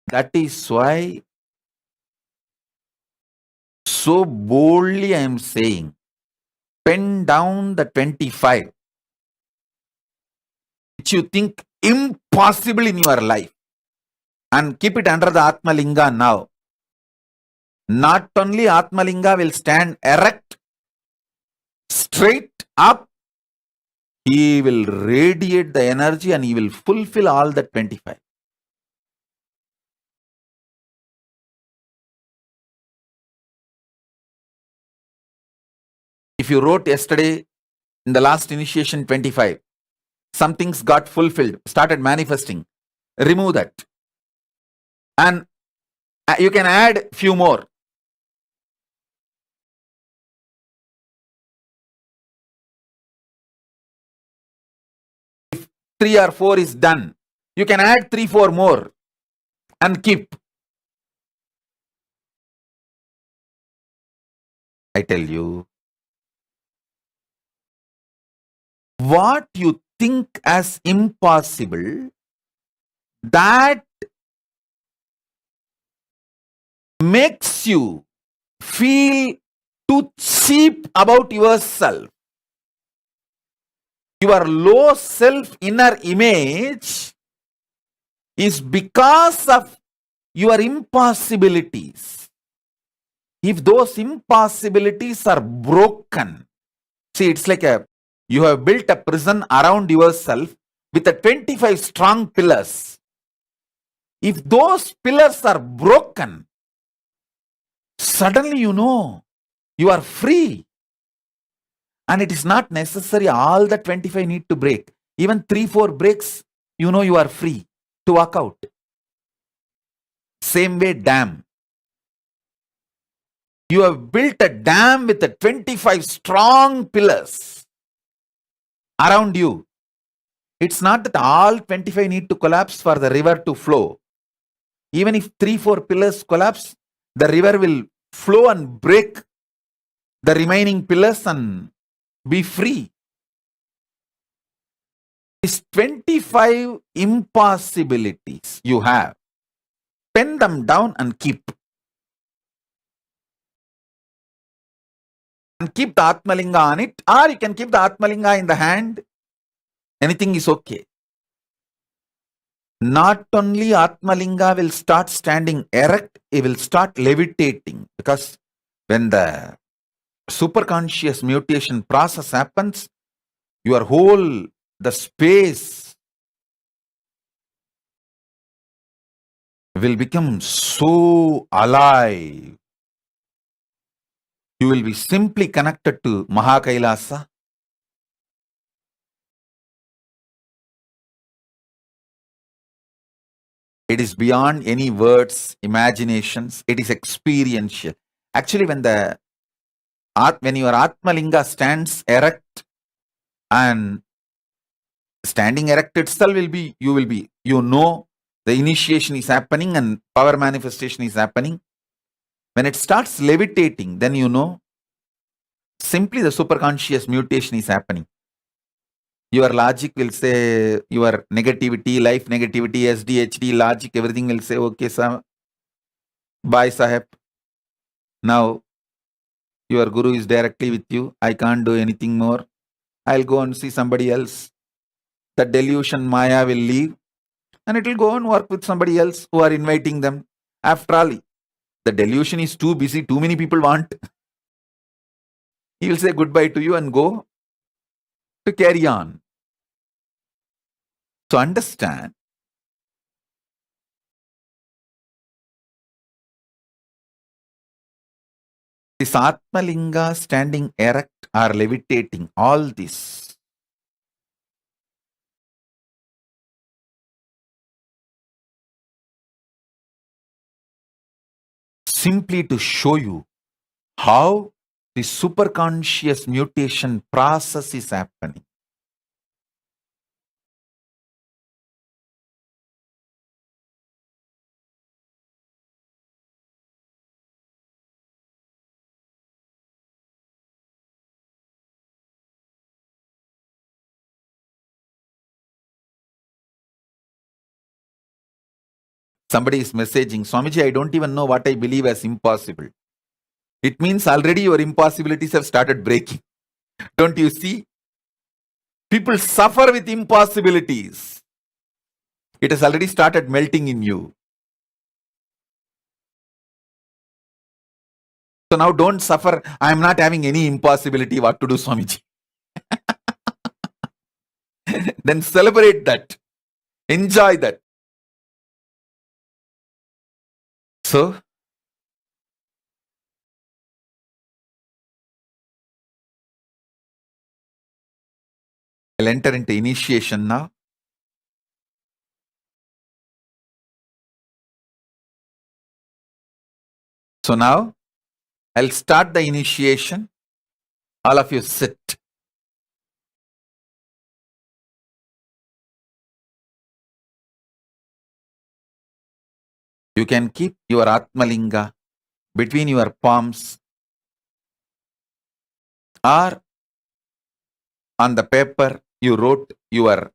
That is why so boldly I am saying, pen down the 25 which you think impossible in your life and keep it under the Atmalinga now. Not only Atmalinga will stand erect, straight up, he will radiate the energy and he will fulfill all the 25. If you wrote yesterday in the last initiation 25, some things got fulfilled, started manifesting, remove that. And you can add few more. 3 or 4 is done. You can add 3, 4 more and keep. I tell you, what you think as impossible, that makes you feel too cheap about yourself. Your low self inner image is because of your impossibilities. If those impossibilities are broken, see, it's like you have built a prison around yourself with a 25 strong pillars. If those pillars are broken, suddenly you know you are free. And it is not necessary all the 25 need to break. Even 3, 4 breaks, you know you are free to walk out. Same way, dam. You have built a dam with the 25 strong pillars around you. It's not that all 25 need to collapse for the river to flow. Even if 3, 4 pillars collapse, the river will flow and break the remaining pillars and be free. These 25 impossibilities you have, pen them down and keep. And keep the Atmalinga on it, or you can keep the Atmalinga in the hand. Anything is okay. Not only Atmalinga will start standing erect, it will start levitating. Because when the superconscious mutation process happens, your whole, the space will become so alive. You will be simply connected to Mahakailasa. It is beyond any words, imaginations. It is experiential. Actually, when your Atmalinga stands erect, and standing erect itself you know the initiation is happening and power manifestation is happening. When it starts levitating, then you know simply the superconscious mutation is happening. Your logic will say, your negativity, life negativity, SDHD, logic, everything will say, okay, sir, bye, Sahib. Now, your guru is directly with you. I can't do anything more. I'll go and see somebody else. The delusion Maya will leave and it will go and work with somebody else who are inviting them. After all, the delusion is too busy, too many people want. He will say goodbye to you and go to carry on. So understand, this Atmalinga standing erect or levitating, all this simply to show you how the superconscious mutation process is happening. Somebody is messaging, Swamiji, I don't even know what I believe as impossible. It means already your impossibilities have started breaking. Don't you see? People suffer with impossibilities. It has already started melting in you. So now don't suffer. I am not having any impossibility. What to do, Swamiji? Then celebrate that. Enjoy that. So, I'll enter into initiation now. So now, I'll start the initiation. All of you sit. You can keep your Atmalinga between your palms or on the paper you wrote your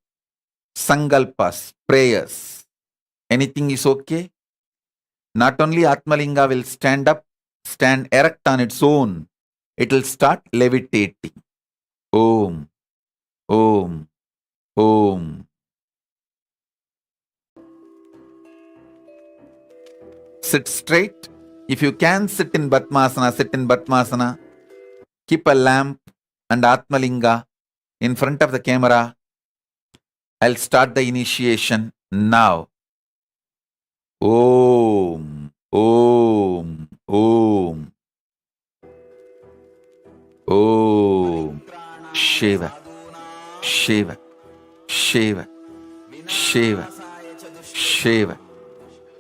sankalpas, prayers. Anything is okay. Not only Atmalinga will stand erect on its own, it will start levitating. Om, Om, Om. Sit straight. If you can sit in Padmasana, sit in Padmasana. Keep a lamp and Atmalinga in front of the camera. I'll start the initiation now. Om, Om, Om. Om. Shiva, Shiva, Shiva, Shiva, Shiva,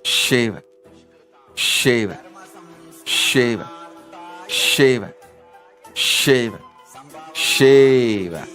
Shiva, Shiva, Shiva, Shiva, Shiva, Shiva.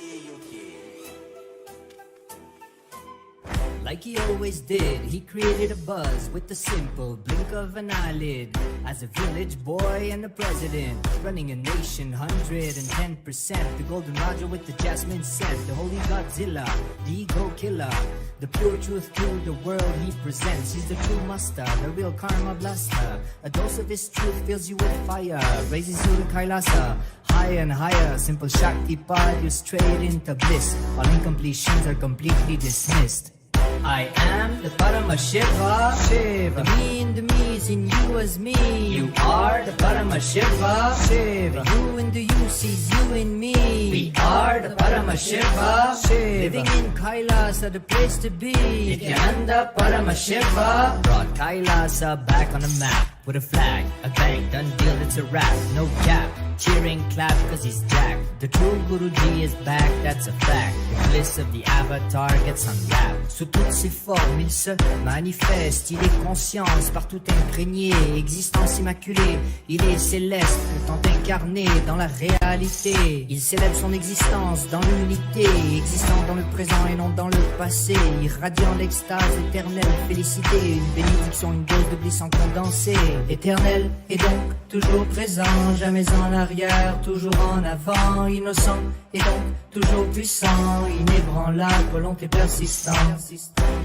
Like he always did, he created a buzz with the simple blink of an eyelid. As a village boy and a president, running a nation 110%. The golden Raja with the jasmine scent, the holy Godzilla, the ego killer. The pure truth to the world he presents. He's the true master, the real karma blaster. A dose of his truth fills you with fire, raises you to Kailasa, higher and higher. Simple Shakti pod you straight into bliss. All incompletions are completely dismissed. I am the Paramashiva, Shiva. The me in the me is in you as me. You are the Paramashiva, Shiva. You in the you sees you in me. We are the Paramashiva, Shiva. Living in Kailasa, the place to be. Nithyananda Paramashiva brought Kailasa back on the map. With a flag, a bang, done deal, it's a wrap. No gap, cheering, clap, cause he's jacked. The true Guruji is back, that's a fact. The bliss of the avatar gets unwrapped. Sous toutes ses formes, il se manifeste. Il est conscience, partout imprégné. Existence immaculée, il est céleste. Le temps incarné dans la réalité. Il célèbre son existence dans l'unité. Existant dans le présent et non dans le passé. Irradiant l'extase éternelle, félicité. Une bénédiction, une dose de bliss en condensé. Éternel et donc toujours présent, jamais en arrière, toujours en avant, innocent et donc toujours puissant, inébranlable, volonté persistante.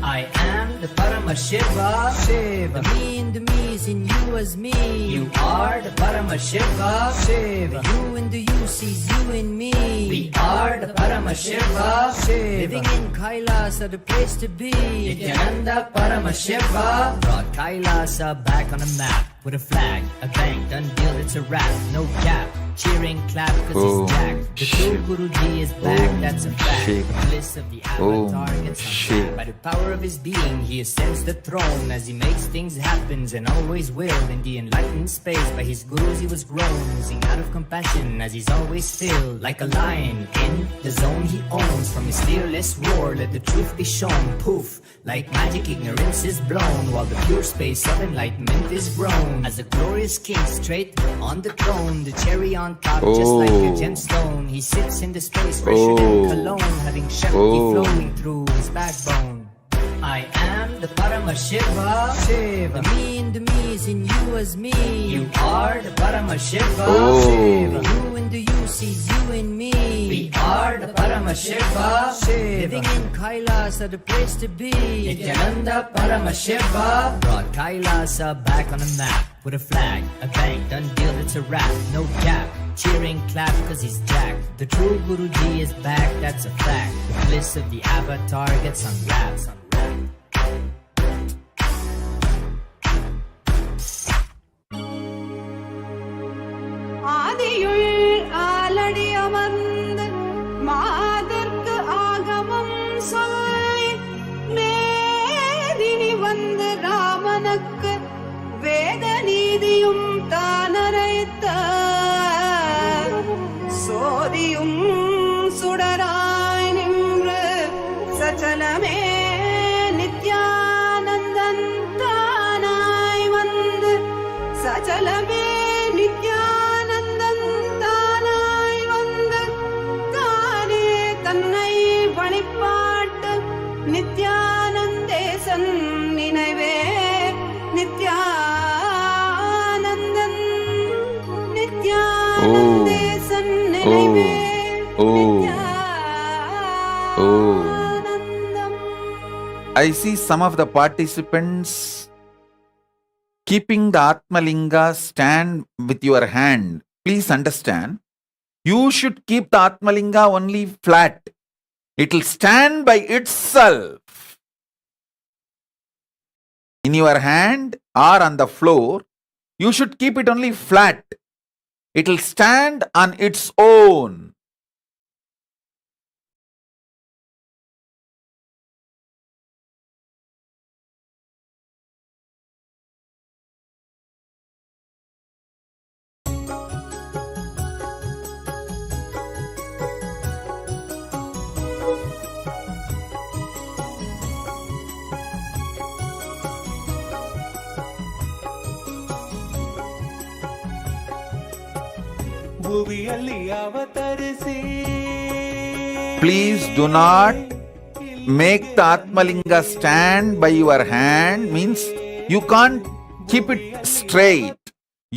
I am the Paramashiva, Shiva. The me in the me is in you as me. You are the Paramashiva, Shiva. You in the you sees you in me. We are the Paramashiva, Shiva. Living in Kailasa, the place to be. Nithyananda Paramashiva brought Kailasa back on the map. With a flag, a bang, done deal, it's a wrap. No gap, cheering, clap, cause he's jacked. The true Guruji is back, that's a fact. The bliss of the avatar gets unwrapped. By the power of his being, he ascends the throne. As he makes things happen and always will. In the enlightened space, by his gurus he was grown. Oozing out of compassion as he's always filled. Like a lion in the zone he owns. From his fearless roar, let the truth be shown. Poof, like magic, ignorance is blown. While the pure space of enlightenment is grown. As a glorious king straight on the throne. The cherry on top, just like a gemstone. He sits in the space fresher than cologne. Having Shakti flowing through his backbone. I am the Paramashiva, Shiva. The me in the me is in you as me. You are the Paramashiva, Shiva. You in the you sees you in me. We are the Paramashiva, Shiva. Living in Kailasa, the place to be. Nithyananda Paramashiva brought Kailasa back on the map. With a flag, a bang, done deal, it's a wrap. No gap, cheering, clap, cause he's jacked. The true Guruji is back, that's a fact. The bliss of the avatar gets unwrapped. ஆதியுள் Aladi அமர்ந்து மாதர்க்கு ஆகமம் சொல்லி மேதினி வந்து ராமனுக்கு வேத நீதியும் தானரைத்த சோதியும் சுடராய் நின்று சச்சலமே நித்யானந்தன் தானாய் வந்து சச்சலமே நித்யானந்தன் தானாய் வந்து தானே தன்னை வழிபாட்டு நித்யானந்தேசன் நினைவே Nithya I see some of the participants keeping the Atmalinga stand with your hand. Please understand, you should keep the Atmalinga only flat. It will stand by itself. In your hand or on the floor, you should keep it only flat. It will stand on its own. ಭುವಿಯಲ್ಲಿ ಅವತರಿಸಿ Please do not make the Atmalinga stand by your hand. Means you can't keep it straight.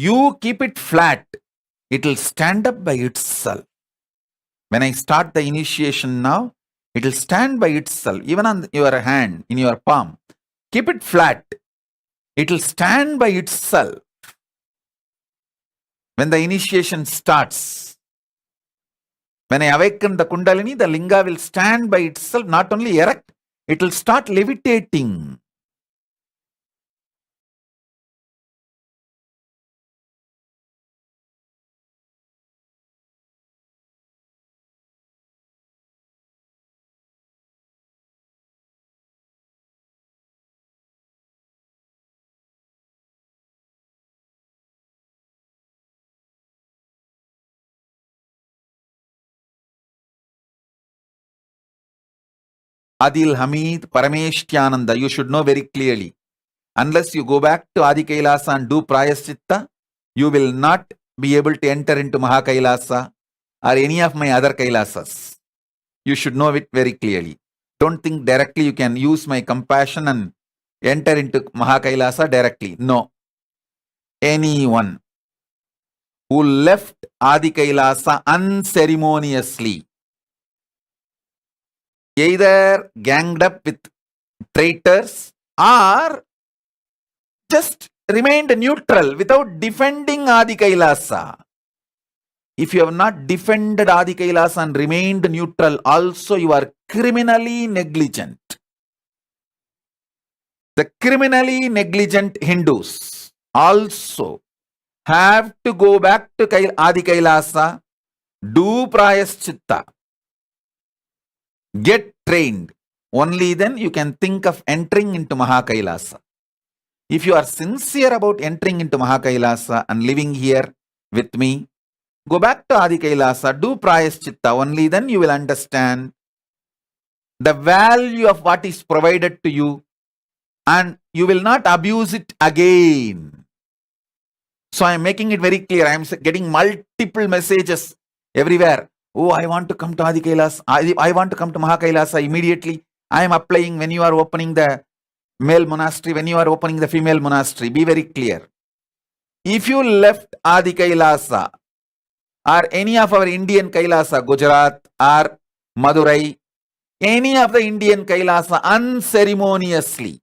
You keep it flat. It will stand up by itself. When I start the initiation now, it will stand by itself, even on your hand, in your palm. Keep it flat. It will stand by itself. When the initiation starts, when I awaken the Kundalini, the Linga will stand by itself, not only erect, it will start levitating. Adil Hamid Parameshyananda, you should know very clearly. Unless you go back to Adi Kailasa and do Prayaschitta, you will not be able to enter into Mahakailasa or any of my other Kailasas. You should know it very clearly. Don't think directly you can use my compassion and enter into Mahakailasa directly. No. Anyone who left Adi Kailasa unceremoniously, either ganged up with traitors or just remained neutral without defending Adi Kailasa. If you have not defended Adi Kailasa and remained neutral, also you are criminally negligent. The criminally negligent Hindus also have to go back to Adi Kailasa, do Prayaschitta, get trained. Only then you can think of entering into Mahakailasa. If you are sincere about entering into Mahakailasa and living here with me, go back to Adi Kailasa, do Prayaschitta. Only then you will understand the value of what is provided to you and you will not abuse it again. So I am making it very clear. I am getting multiple messages everywhere. Oh, I want to come to Adi Kailasa. I want to come to Mahakailasa immediately. I am applying. When you are opening the male monastery, when you are opening the female monastery, be very clear. If you left Adi Kailasa or any of our Indian Kailasa, Gujarat or Madurai, any of the Indian Kailasa unceremoniously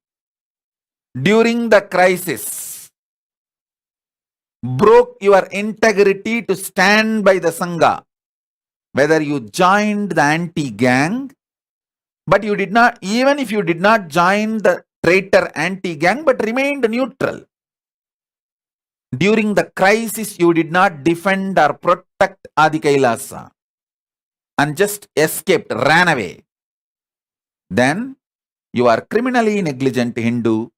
during the crisis, broke your integrity to stand by the Sangha, whether you joined the anti-gang, but you did not, even if you did not join the traitor anti-gang, but remained neutral. During the crisis, you did not defend or protect Adi Kailasa and just escaped, ran away. Then you are criminally negligent Hindu.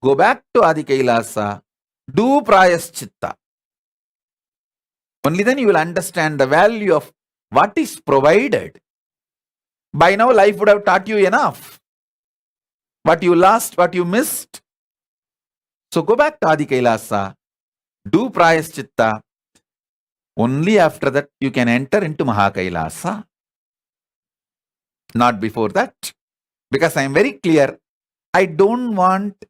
Go back to Adi Kailasa, do Prayaschitta. Only then you will understand the value of what is provided. By now, life would have taught you enough. What you lost, what you missed. So go back to Adi Kailasa, do Prayaschitta. Only after that you can enter into Mahakailasa. Not before that. Because I am very clear, I don't want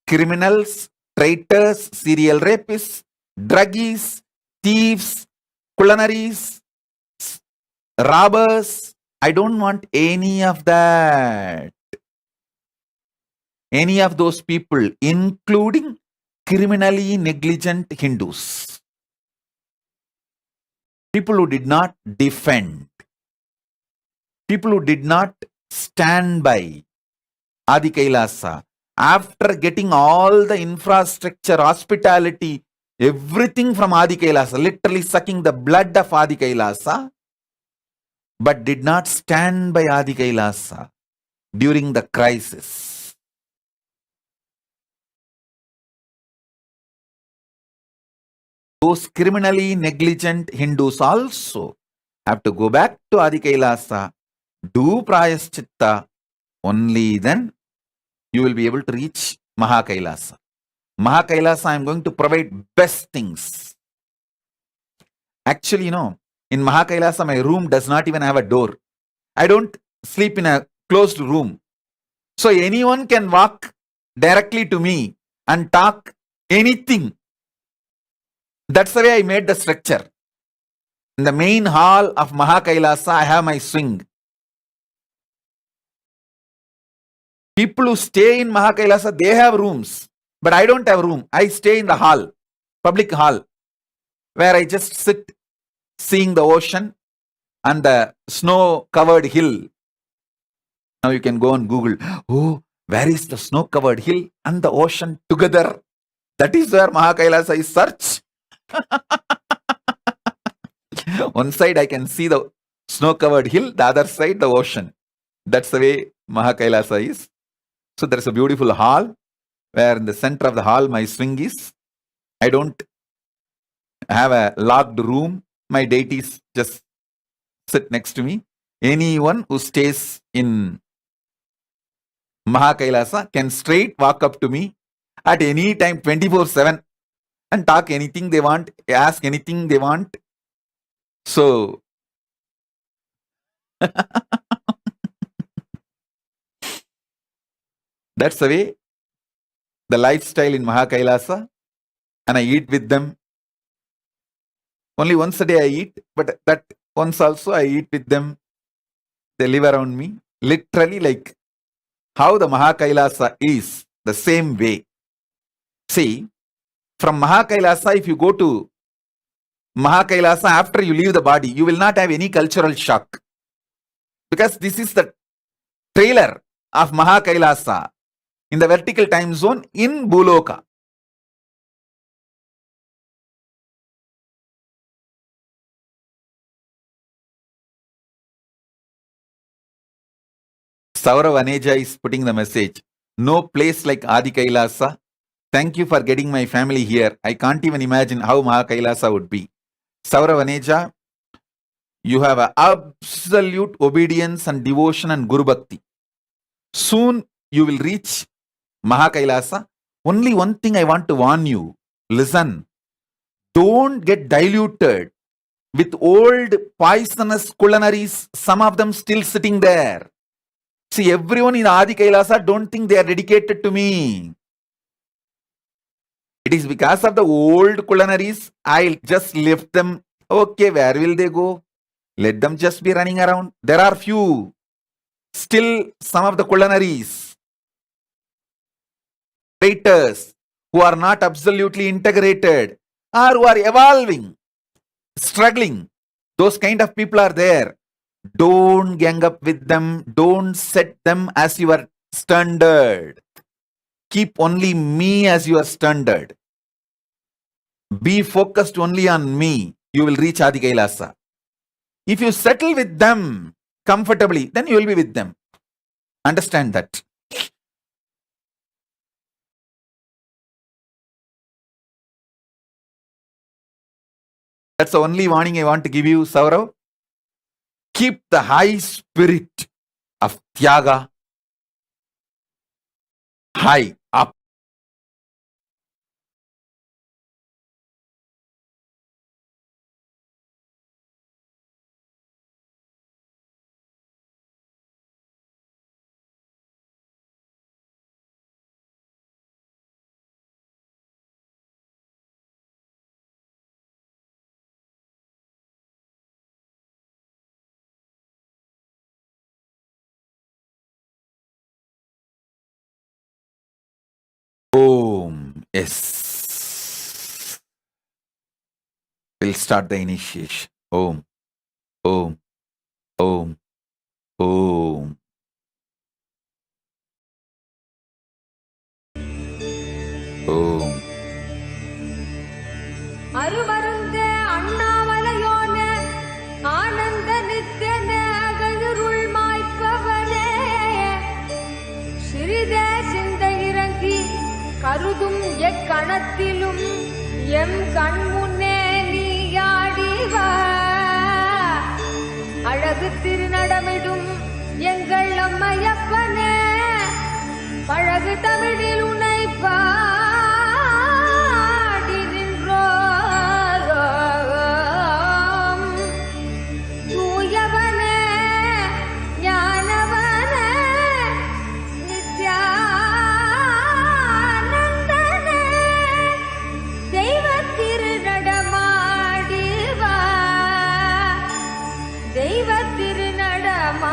criminals, traitors, serial rapists, druggies, thieves, culinaries, robbers. I don't want any of that. any of those people, including criminally negligent Hindus, people who did not defend, people who did not stand by Adi Kailasa, after getting all the infrastructure, hospitality, everything from Adi Kailasa, literally sucking the blood of Adi Kailasa, but did not stand by Adi Kailasa during the crisis. Those criminally negligent Hindus also have to go back to Adi Kailasa, do Prayaschitta, only then you will be able to reach Mahakailasa. Mahakailasa, I am going to provide best things. Actually, in Mahakailasa, my room does not even have a door. I don't sleep in a closed room. So anyone can walk directly to me and talk anything. That's the way I made the structure. In the main hall of Mahakailasa, I have my swing. People who stay in Mahakailasa, they have rooms. But I don't have room. I stay in the hall, public hall, where I just sit seeing the ocean and the snow-covered hill. Now you can go on Google. Oh, where is the snow-covered hill and the ocean together? That is where Mahakailasa is. Search. One side I can see the snow-covered hill, the other side the ocean. That's the way Mahakailasa is. So there is a beautiful hall where in the center of the hall my swing is. I don't have a locked room. My deities just sit next to me. Anyone who stays in Mahakailasa can straight walk up to me at any time 24/7 and talk anything they want, ask anything they want. So that's the way the lifestyle in Mahakailasa, and I eat with them. Only once a day I eat, but that once also I eat with them. They live around me. Literally like how the Mahakailasa is, the same way. See, from Mahakailasa, if you go to Mahakailasa after you leave the body, you will not have any cultural shock. Because this is the trailer of Mahakailasa in the vertical time zone in Bhuloka. Saurav Aneja is putting the message. No place like Adi Kailasa. Thank you for getting my family here. I can't even imagine how Mahakailasa would be. Saurav Aneja, you have an absolute obedience and devotion and Guru Bhakti. Soon you will reach Mahakailasa. Only one thing I want to warn you. Listen. Don't get diluted with old poisonous culinaries, some of them still sitting there. See, everyone in Adi Kailasa don't think they are dedicated to me. It is because of the old culinaries, I'll just lift them. Okay, where will they go? Let them just be running around. There are few. Still, some of the culinaries, traitors, who are not absolutely integrated, or who are evolving, struggling. Those kind of people are there. Don't gang up with them. Don't set them as your standard. Keep only me as your standard. Be focused only on me. You will reach Adi Kailasa. If you settle with them comfortably, then you will be with them. Understand that. That's the only warning I want to give you, Saurav. Keep the high spirit of Tyaga high up. Yes. We'll start the initiation. Om, Om, Om, Om. Om. அருமருந்தே அண்ணாமலையோனே ஆனந்த நித்தியனே அகழுருள் மாய்ப்பவனே சிறிதே சிந்தை இறங்கி கருதும் எக்கணத்திலும் M கண்முன்னே நீயாடிவா அழகு திருநடமிடும் எங்கள் அம்மையப்பனே பழகு தமிழில் உன்னை பாடி நின்றோம் தூயவனே ஞானவனே நித்யானந்தனே தெய்வத் திருநடமாடிவா தெய்வத் திருநடமாடிவா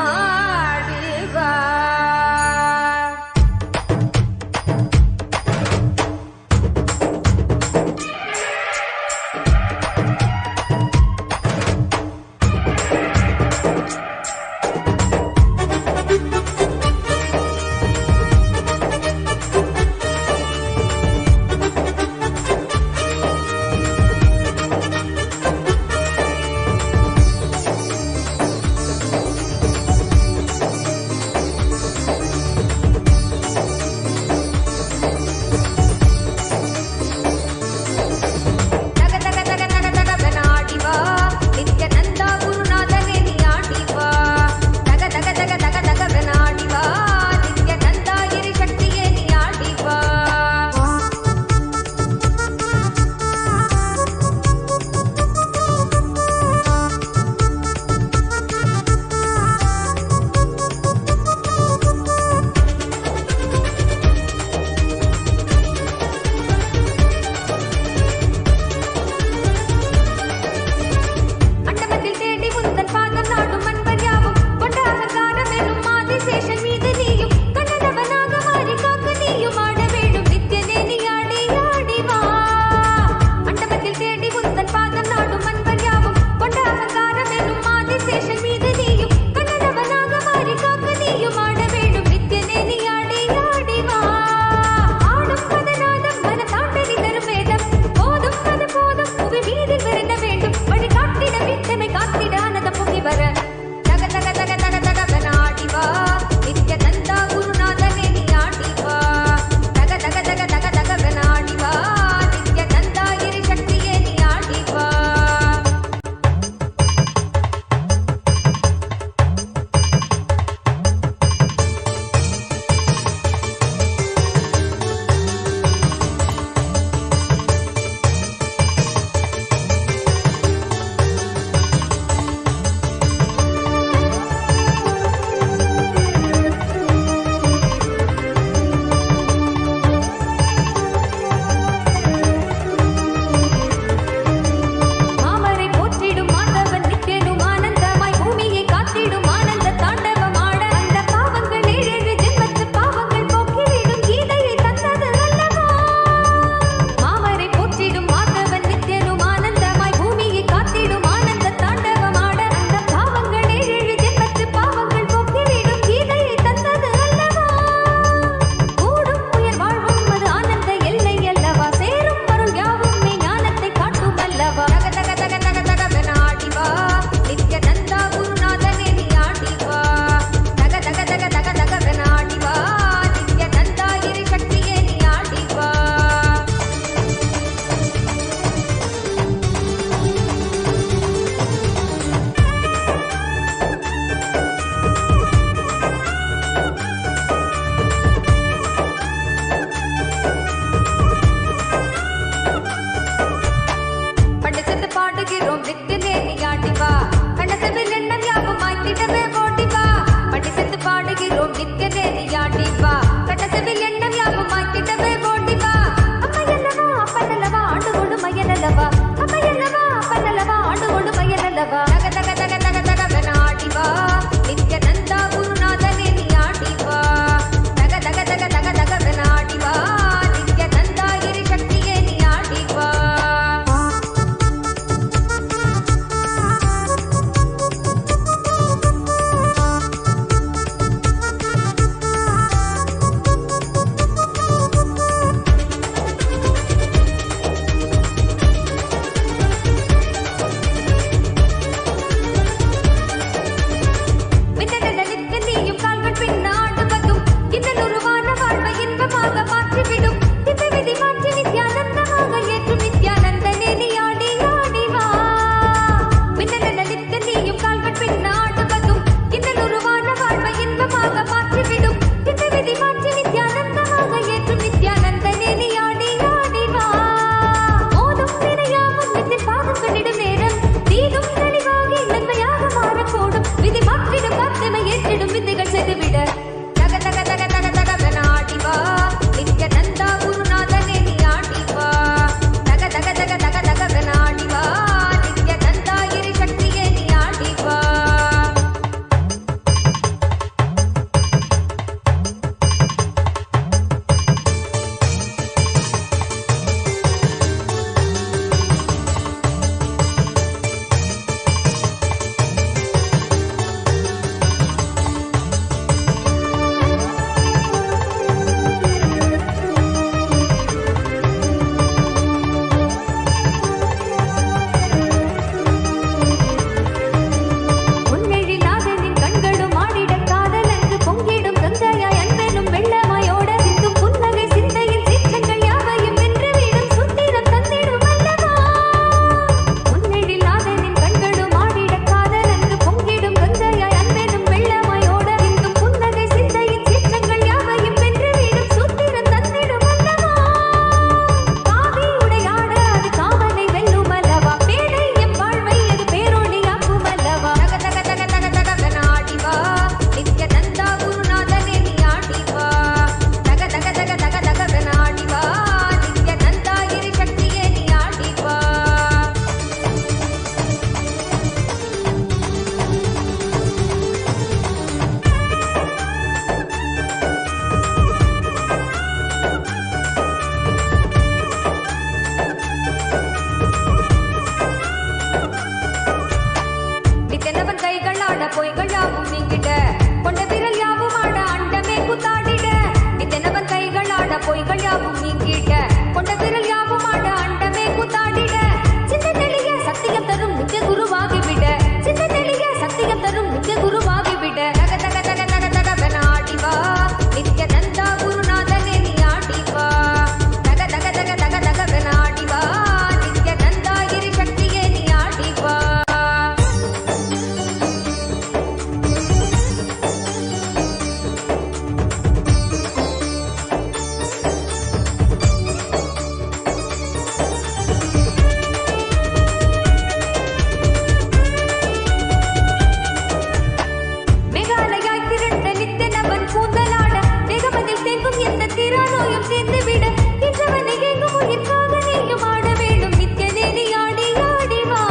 திராநோயும் சேர்ந்துவிட என்றவனை எங்கும் உயிர்க்காக நீயும் ஆட வேண்டும் நித்யனே நீ ஆடி ஆடி வா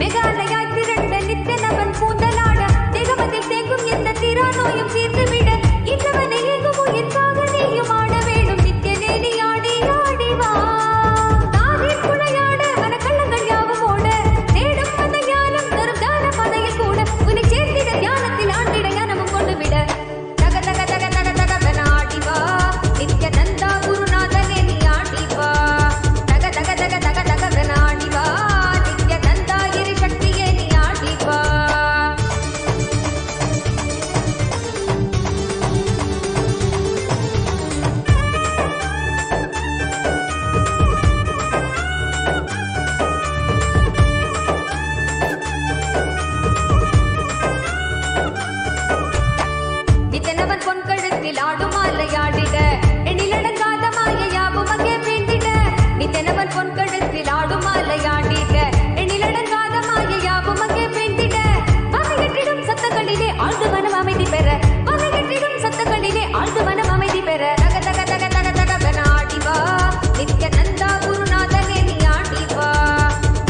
மெகாலயாய் திரண்ட நித்யனவன் கூந்தலாட தேகமதில் தேங்கும் எந்த திராநோயும் சேர்ந்துவிட என்றவனை எங்கும் உயிர்க்காக நீயும் ஆட வேண்டும் நித்யனே நீ ஆடி ஆடி வா தாரின் குழையாட மனக்கள்ளங்கள் யாவும் ஓட தேடும் அந்த ஞானம் தரும் தான பதையில் கூட உன்னை சேர்த்திட ஞானத்தில் ஆண்டிட ஞானமும் கொண்டு விட தக தக தக தக தகவன ஆடி வா நித்யநந்தா குருநாதனே நீ ஆடி வா தக தக தக தக தகவன ஆடி வா நித்யநந்தா இறை சக்தியே நீ ஆடி வா நித்தனவன் பொன் கழுத்தில் ஆடும் மாலையாடிட எண்ணிலடங்காத மாயையாவும் அங்கே வேண்டிட நித்தனவன் பொன் கழுத்தில் ஆடும் மாலையாடிட எண்ணிலடங்காத மாயையாவும் அங்கே வேண்டிட வகையற்றிடும் சத்தங்களிலே ஆழ்ந்து மனம் அமைதி பெற வகையற்றிடும் சத்தங்களிலே ஆழ்ந்து மனம் அமைதி பெற தக தக தக தக தகவன ஆடி வா நித்யநந்தா குருநாதனே நீ ஆடி வா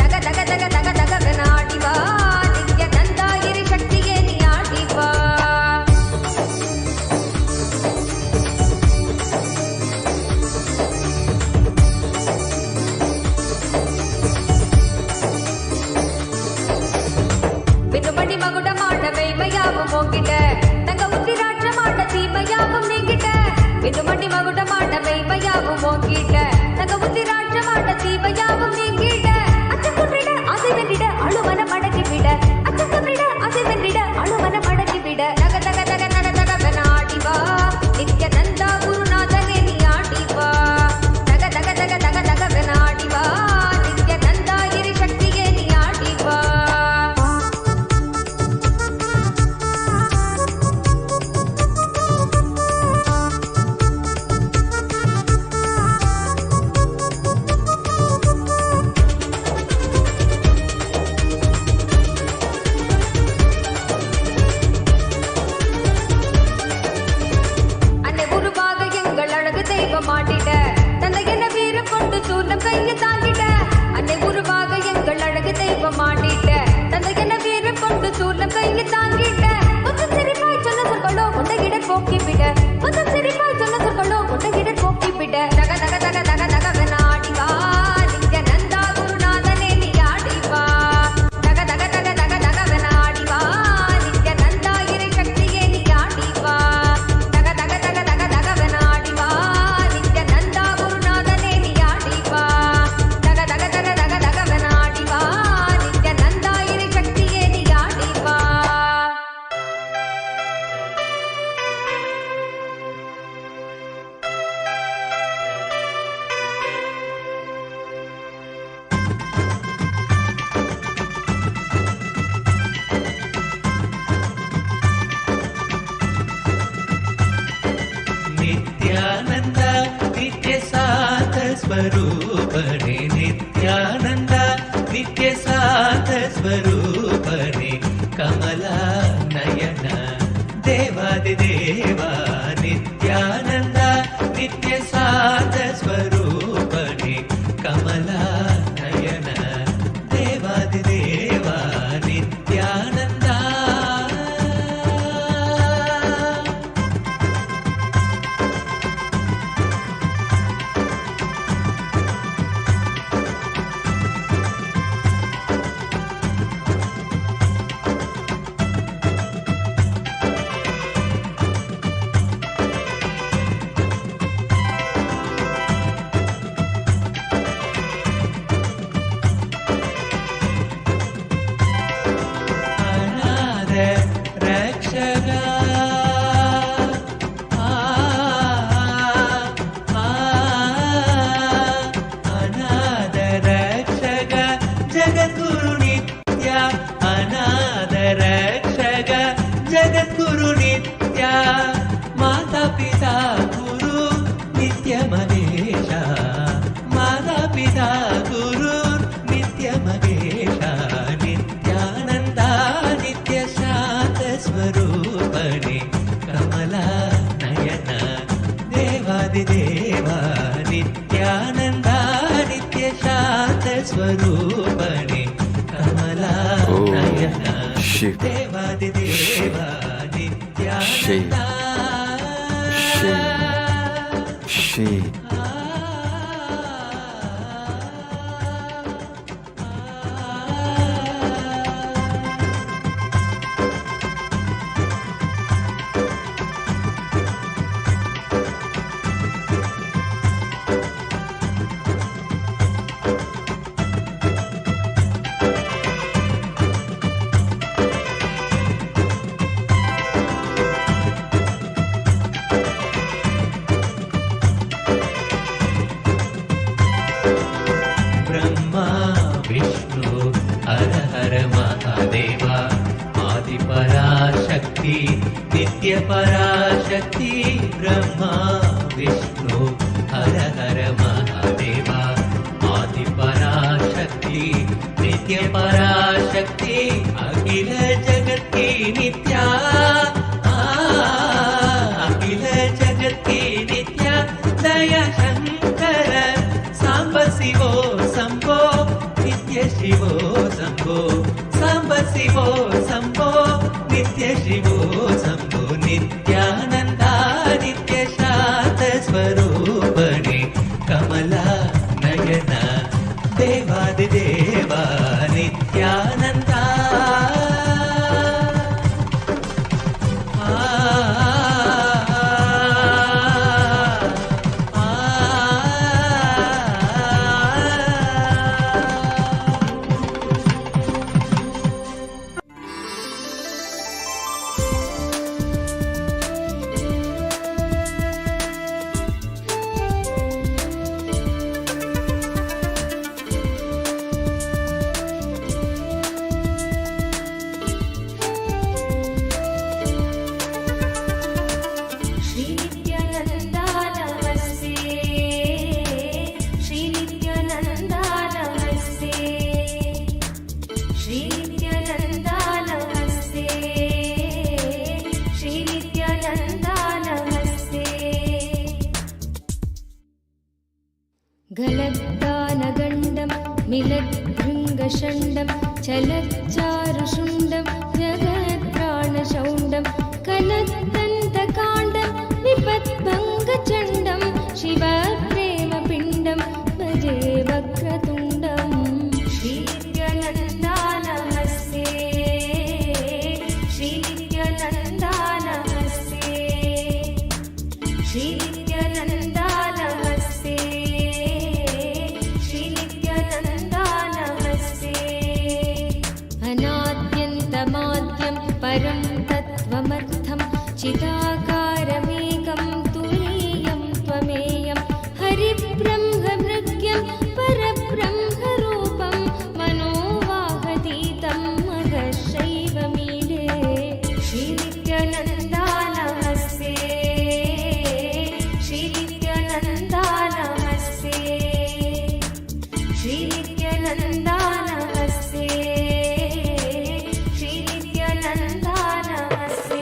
தக தக தக தக தகவன ஆடி வா நித்யநந்தா இறை சக்தியே நீ ஆடி வா விண்ணுமணி மகுடமாட மெய்மையாவும் ஓங்கிட்ட தங்க உத்திராட்சமாட தீமையாவும் நீங்கிட்ட விண்ணுமணி மகுடமாட மெய்மையாவும் ஓங்கிட்ட தங்க உத்திராட்சமாட தீமையாவும் நீங்கிட்ட அச்சம் குன்றிட ஆசை வென்றிட அழுமனம் அடக்கிவிட அச்சம் குன்றிட ஆசை வென்றிட அழுமனம் அடக்கிவிட தக தக தக தக தகவன ஆடி வா நித்யநந்தா குருநாதனே நீ ஆடி வா தக தக தக தக தகவன ஆடி வா நித்யநந்தா இறை சக்தியே நீ ஆடி வா அன்னை உருவாக எங்கள் அழகு தெய்வம் ஆடிட தந்தை என வீரம் கொண்டு சூர்ணம் கையை தாங்கிட அன்னை உருவாக எங்கள் அழகு தெய்வம் ஆடிட தந்தை என வீரம் கொண்டு சூர்ணம் கையை தாங்கிட கொஞ்சம் சிரிப்பாய் சொன்ன சொற்களோ உண்டையிட போக்கிவிட கொஞ்சம் சிரிப்பாய் சொன்ன சொற்களோ உண்டையிட போக்கிவிட தக தக தக தக தகவன ஆடி வா நித்யநந்தா குருநாதனே நீ ஆடி வா தக தக தக தக தகவன ஆடி வா நித்யநந்தா இறை சக்தியே நீ ஆடி வா தக தக தக தக தகவன ஆடி வா நித்யநந்தா குருநாதனே நீ ஆடி வா தக தக தக தக தகவன ஆடி வா நித்யநந்தா இறை சக்தியே நீ ஆடி வா ನಿತ್ಯಾನಂದ ನಿತ್ಯ ಸಾತ ಸ್ವರೂಪಣೆ ನಿತ್ಯಾನಂದ ನಿತ್ಯ ಸಾತ ಸ್ವರೂಪಣೆ ಕಮಲ ನಯನ ದೇವಾದಿ ದೇವ ನಿತ್ಯಾನಂದ ನಿತ್ಯ ಸಾತ ಸ್ವರೂಪಣೆ ಕಮಲ ನಯನ ದೇವಾದಿ ದೇವ ನಿತ್ಯಾನಂದ ಸ್ವರೂಪಣೆ ಕಮಲ ನಯನ ದೇವಾದಿದೇವ ನಿತ್ಯಾನಂದ ನಿತ್ಯ ಶಾಂತ ಸ್ವರೂಪಣೆ ಕಮಲಾ ನಯನ Shiv. ದೇವಾದಿದೇವ ನಿತ್ಯಾನಂದ Shiv. ಬ್ರಹ್ಮ ವಿಷ್ಣು ಹರ ಹರ ಮಹಾದೇವ ಆದಿ ಪರಾಶಕ್ತಿ ನಿತ್ಯ ಪರಾಶಕ್ತಿ ಬ್ರಹ್ಮ ವಿಷ್ಣು ಹರ ಹರ ಮಹಾದೇವ ಆದಿ ಪರಾಶಕ್ತಿ ನಿತ್ಯ ಪರಾಶಕ್ತಿ ಅಖಿಲ ಜಗತ್ತಿ ನಿತ್ಯ ಅಖಿಲ ಜಗತ್ತಿ ನಿತ್ಯ ದಯ ಶಂಕರ ಸಾಂಬ ಶಿವೋ ಸಂಭೋ ನಿತ್ಯ ಶಿವೋ ಸಂಭೋ ಸಾಂಬ ಶಿವೋ ಸಂಭೋ ನಿತ್ಯ ಶಿವೋ ಸಂಭೋ ನಿತ್ಯಾನಂದ ನಿತ್ಯ ಶಾಂತ ಸ್ವರೂಪಣೆ ಕಮಲಾ ನಯನ ದೇವಾದಿದೇವ ನಿತ್ಯಾನಂದ ಶ್ರೀ ನಿತ್ಯಾನಂದ ನಮಸ್ತೆ ಶ್ರೀ ನಿತ್ಯಾನಂದ ನಮಸ್ತೆ ಶ್ರೀ ನಿತ್ಯಾನಂದ ನಮಸ್ತೆ ಶ್ರೀ ನಿತ್ಯಾನಂದ ನಮಸ್ತೆ ಗಲದ್ದಾನಗಂಡಂ ಮಿಲದ್ಭೃಂಗಷಂಡಂ ಚಲಚ್ಚಾರುಷುಂಡಂ ಜಗತ್ಪ್ರಾಣಶೌಂಡಂ ಕಲತ್ತಂತಕಾಂಡಂ ವಿಪದ್ಭಂಗಚಂಡಂ ಶಿವಪ್ರೇಮಪಿಂಡಂ ಭಜೆ ವಕ್ರತುಂಡಂ ಶ್ರೀ ನಿತ್ಯಾನಂದ ನಮಸ್ತೆ ಶ್ರೀ ನಿತ್ಯಾನಂದ ನಮಸ್ತೆ ಶ್ರೀ ನಿತ್ಯಾನಂದ ನಮಸ್ತೆ ಶ್ರೀ ನಿತ್ಯಾನಂದ ನಮಸ್ತೆ ಅನಾದ್ಯಂತಮಾದ್ಯಂ ಪರಂ ತತ್ವಮರ್ಥಂ ಚಿದಾಕಾರಮೇಕಂ ತುರೀಯಂ ತ್ವಮೇಯಂ ಹರಿಬ್ರಹ್ಮಭೃಗ್ಯಂ ಪರಬ್ರಹ್ಮರೂಪಂ ಮನೋವಾಹತೀತಂ ಮಹಶೈವಮೀಡೆ ಶ್ರೀ ನಿತ್ಯಾನಂದ ನಮಸ್ತೆ ಶ್ರೀ ನಿತ್ಯಾನಂದ ನಮಸ್ತೆ ಶ್ರೀ ನಿತ್ಯಾನಂದ ನಮಸ್ತೆ ಶ್ರೀ ನಿತ್ಯಾನಂದ ನಮಸ್ತೆ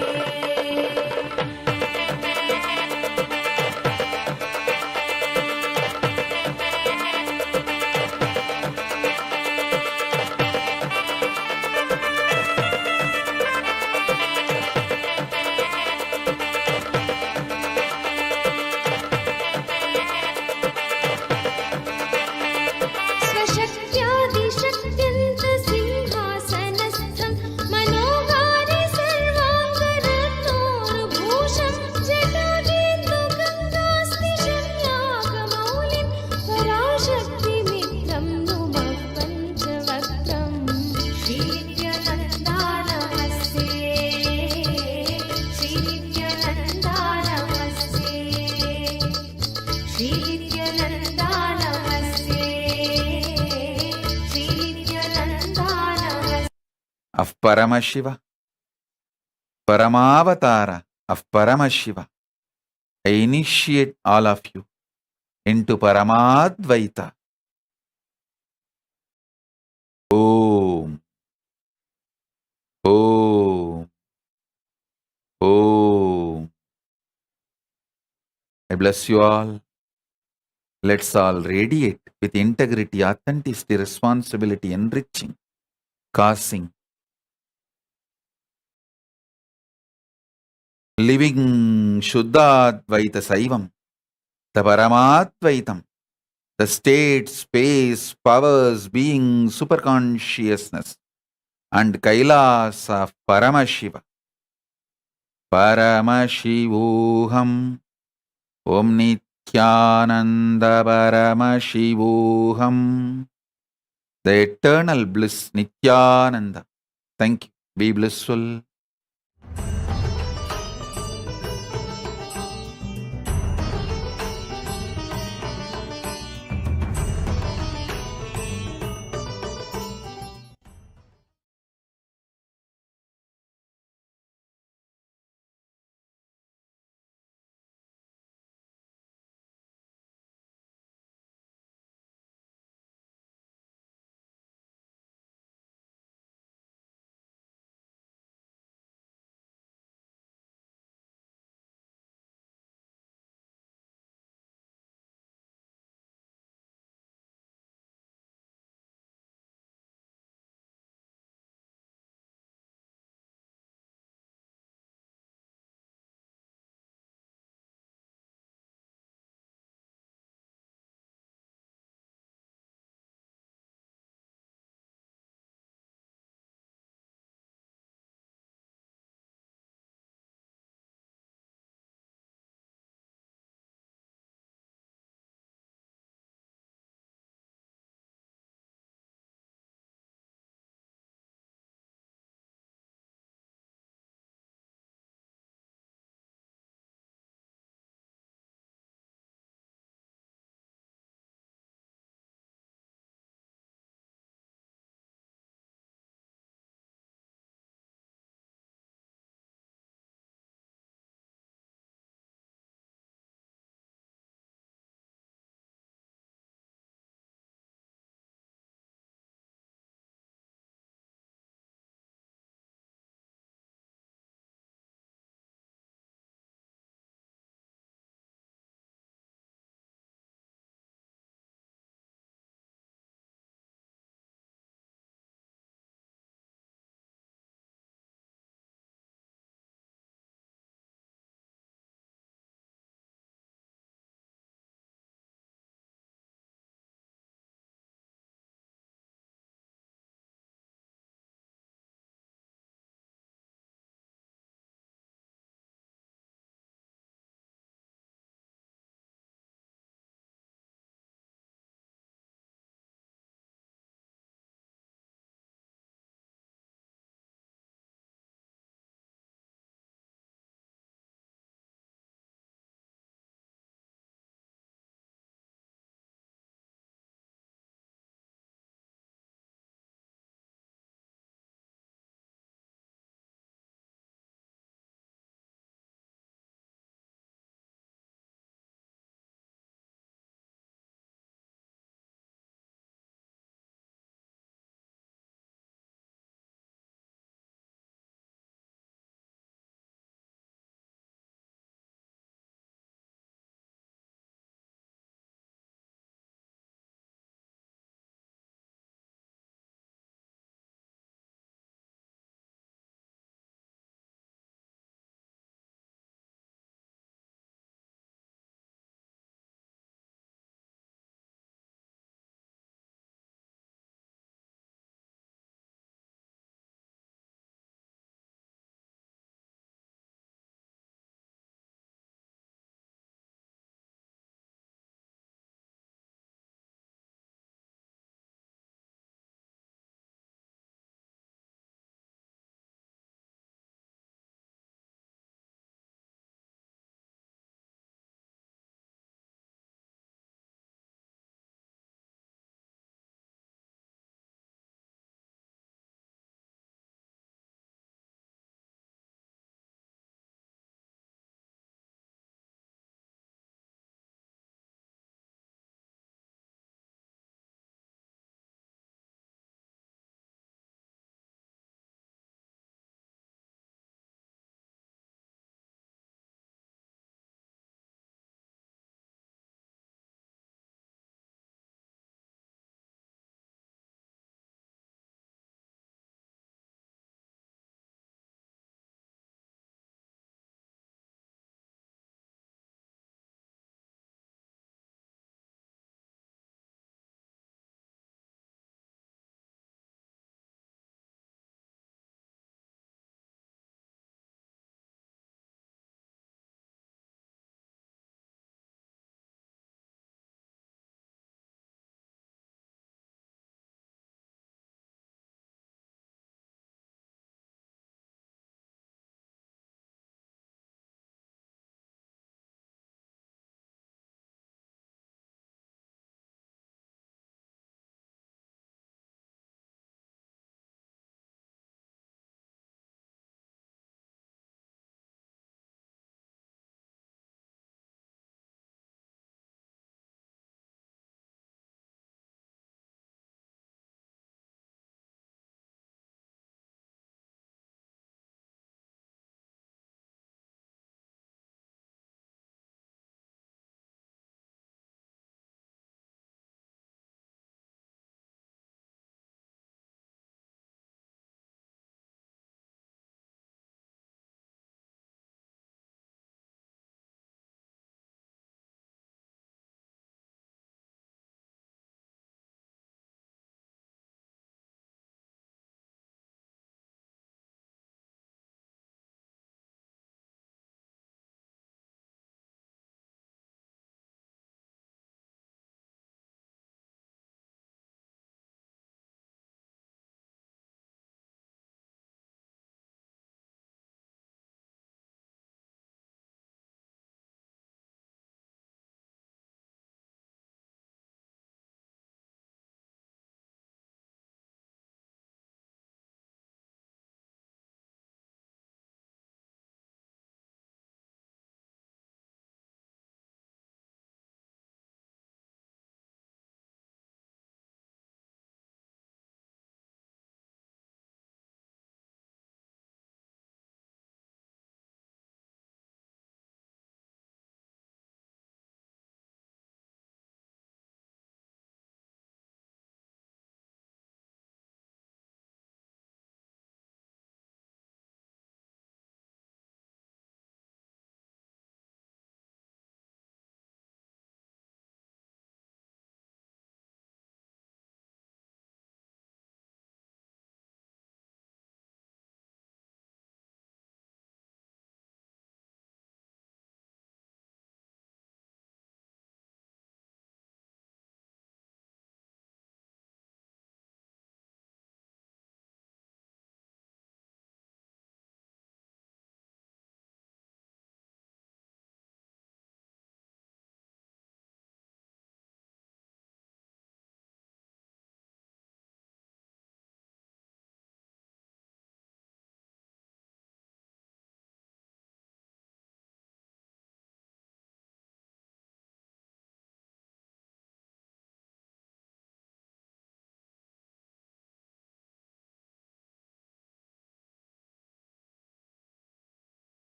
स्वशक्त्यादिशक्त्यन्त सिंहासनस्थं मनोहारि सर्वाङ्गरत्नोरुभूषं जटाकेन्दुगङ्गास्तिशन्याकमौलिं पराशक्तिमित्रं नुमः पञ्चवक्त्रं श्री नित्यानन्द नमस्ते श्री नित्यानन्द नमस्ते श्री नित्यानन्द नमस्ते श्री नित्यानन्द नमस्ते Of Paramashiva, Paramavatara of Paramashiva, I initiate all of you into Paramadvaita. Om. Om. Om. I bless you all. Let's all radiate with integrity, authenticity, responsibility, enriching, causing, living Shuddhadvaita Saivam, the Paramatvaitam, the state, space, powers, being, superconsciousness, and Kailasa of Paramashiva. Paramashivoham, Om Nithyananda Paramashivoham, the eternal bliss Nithyananda. Thank you. Be blissful.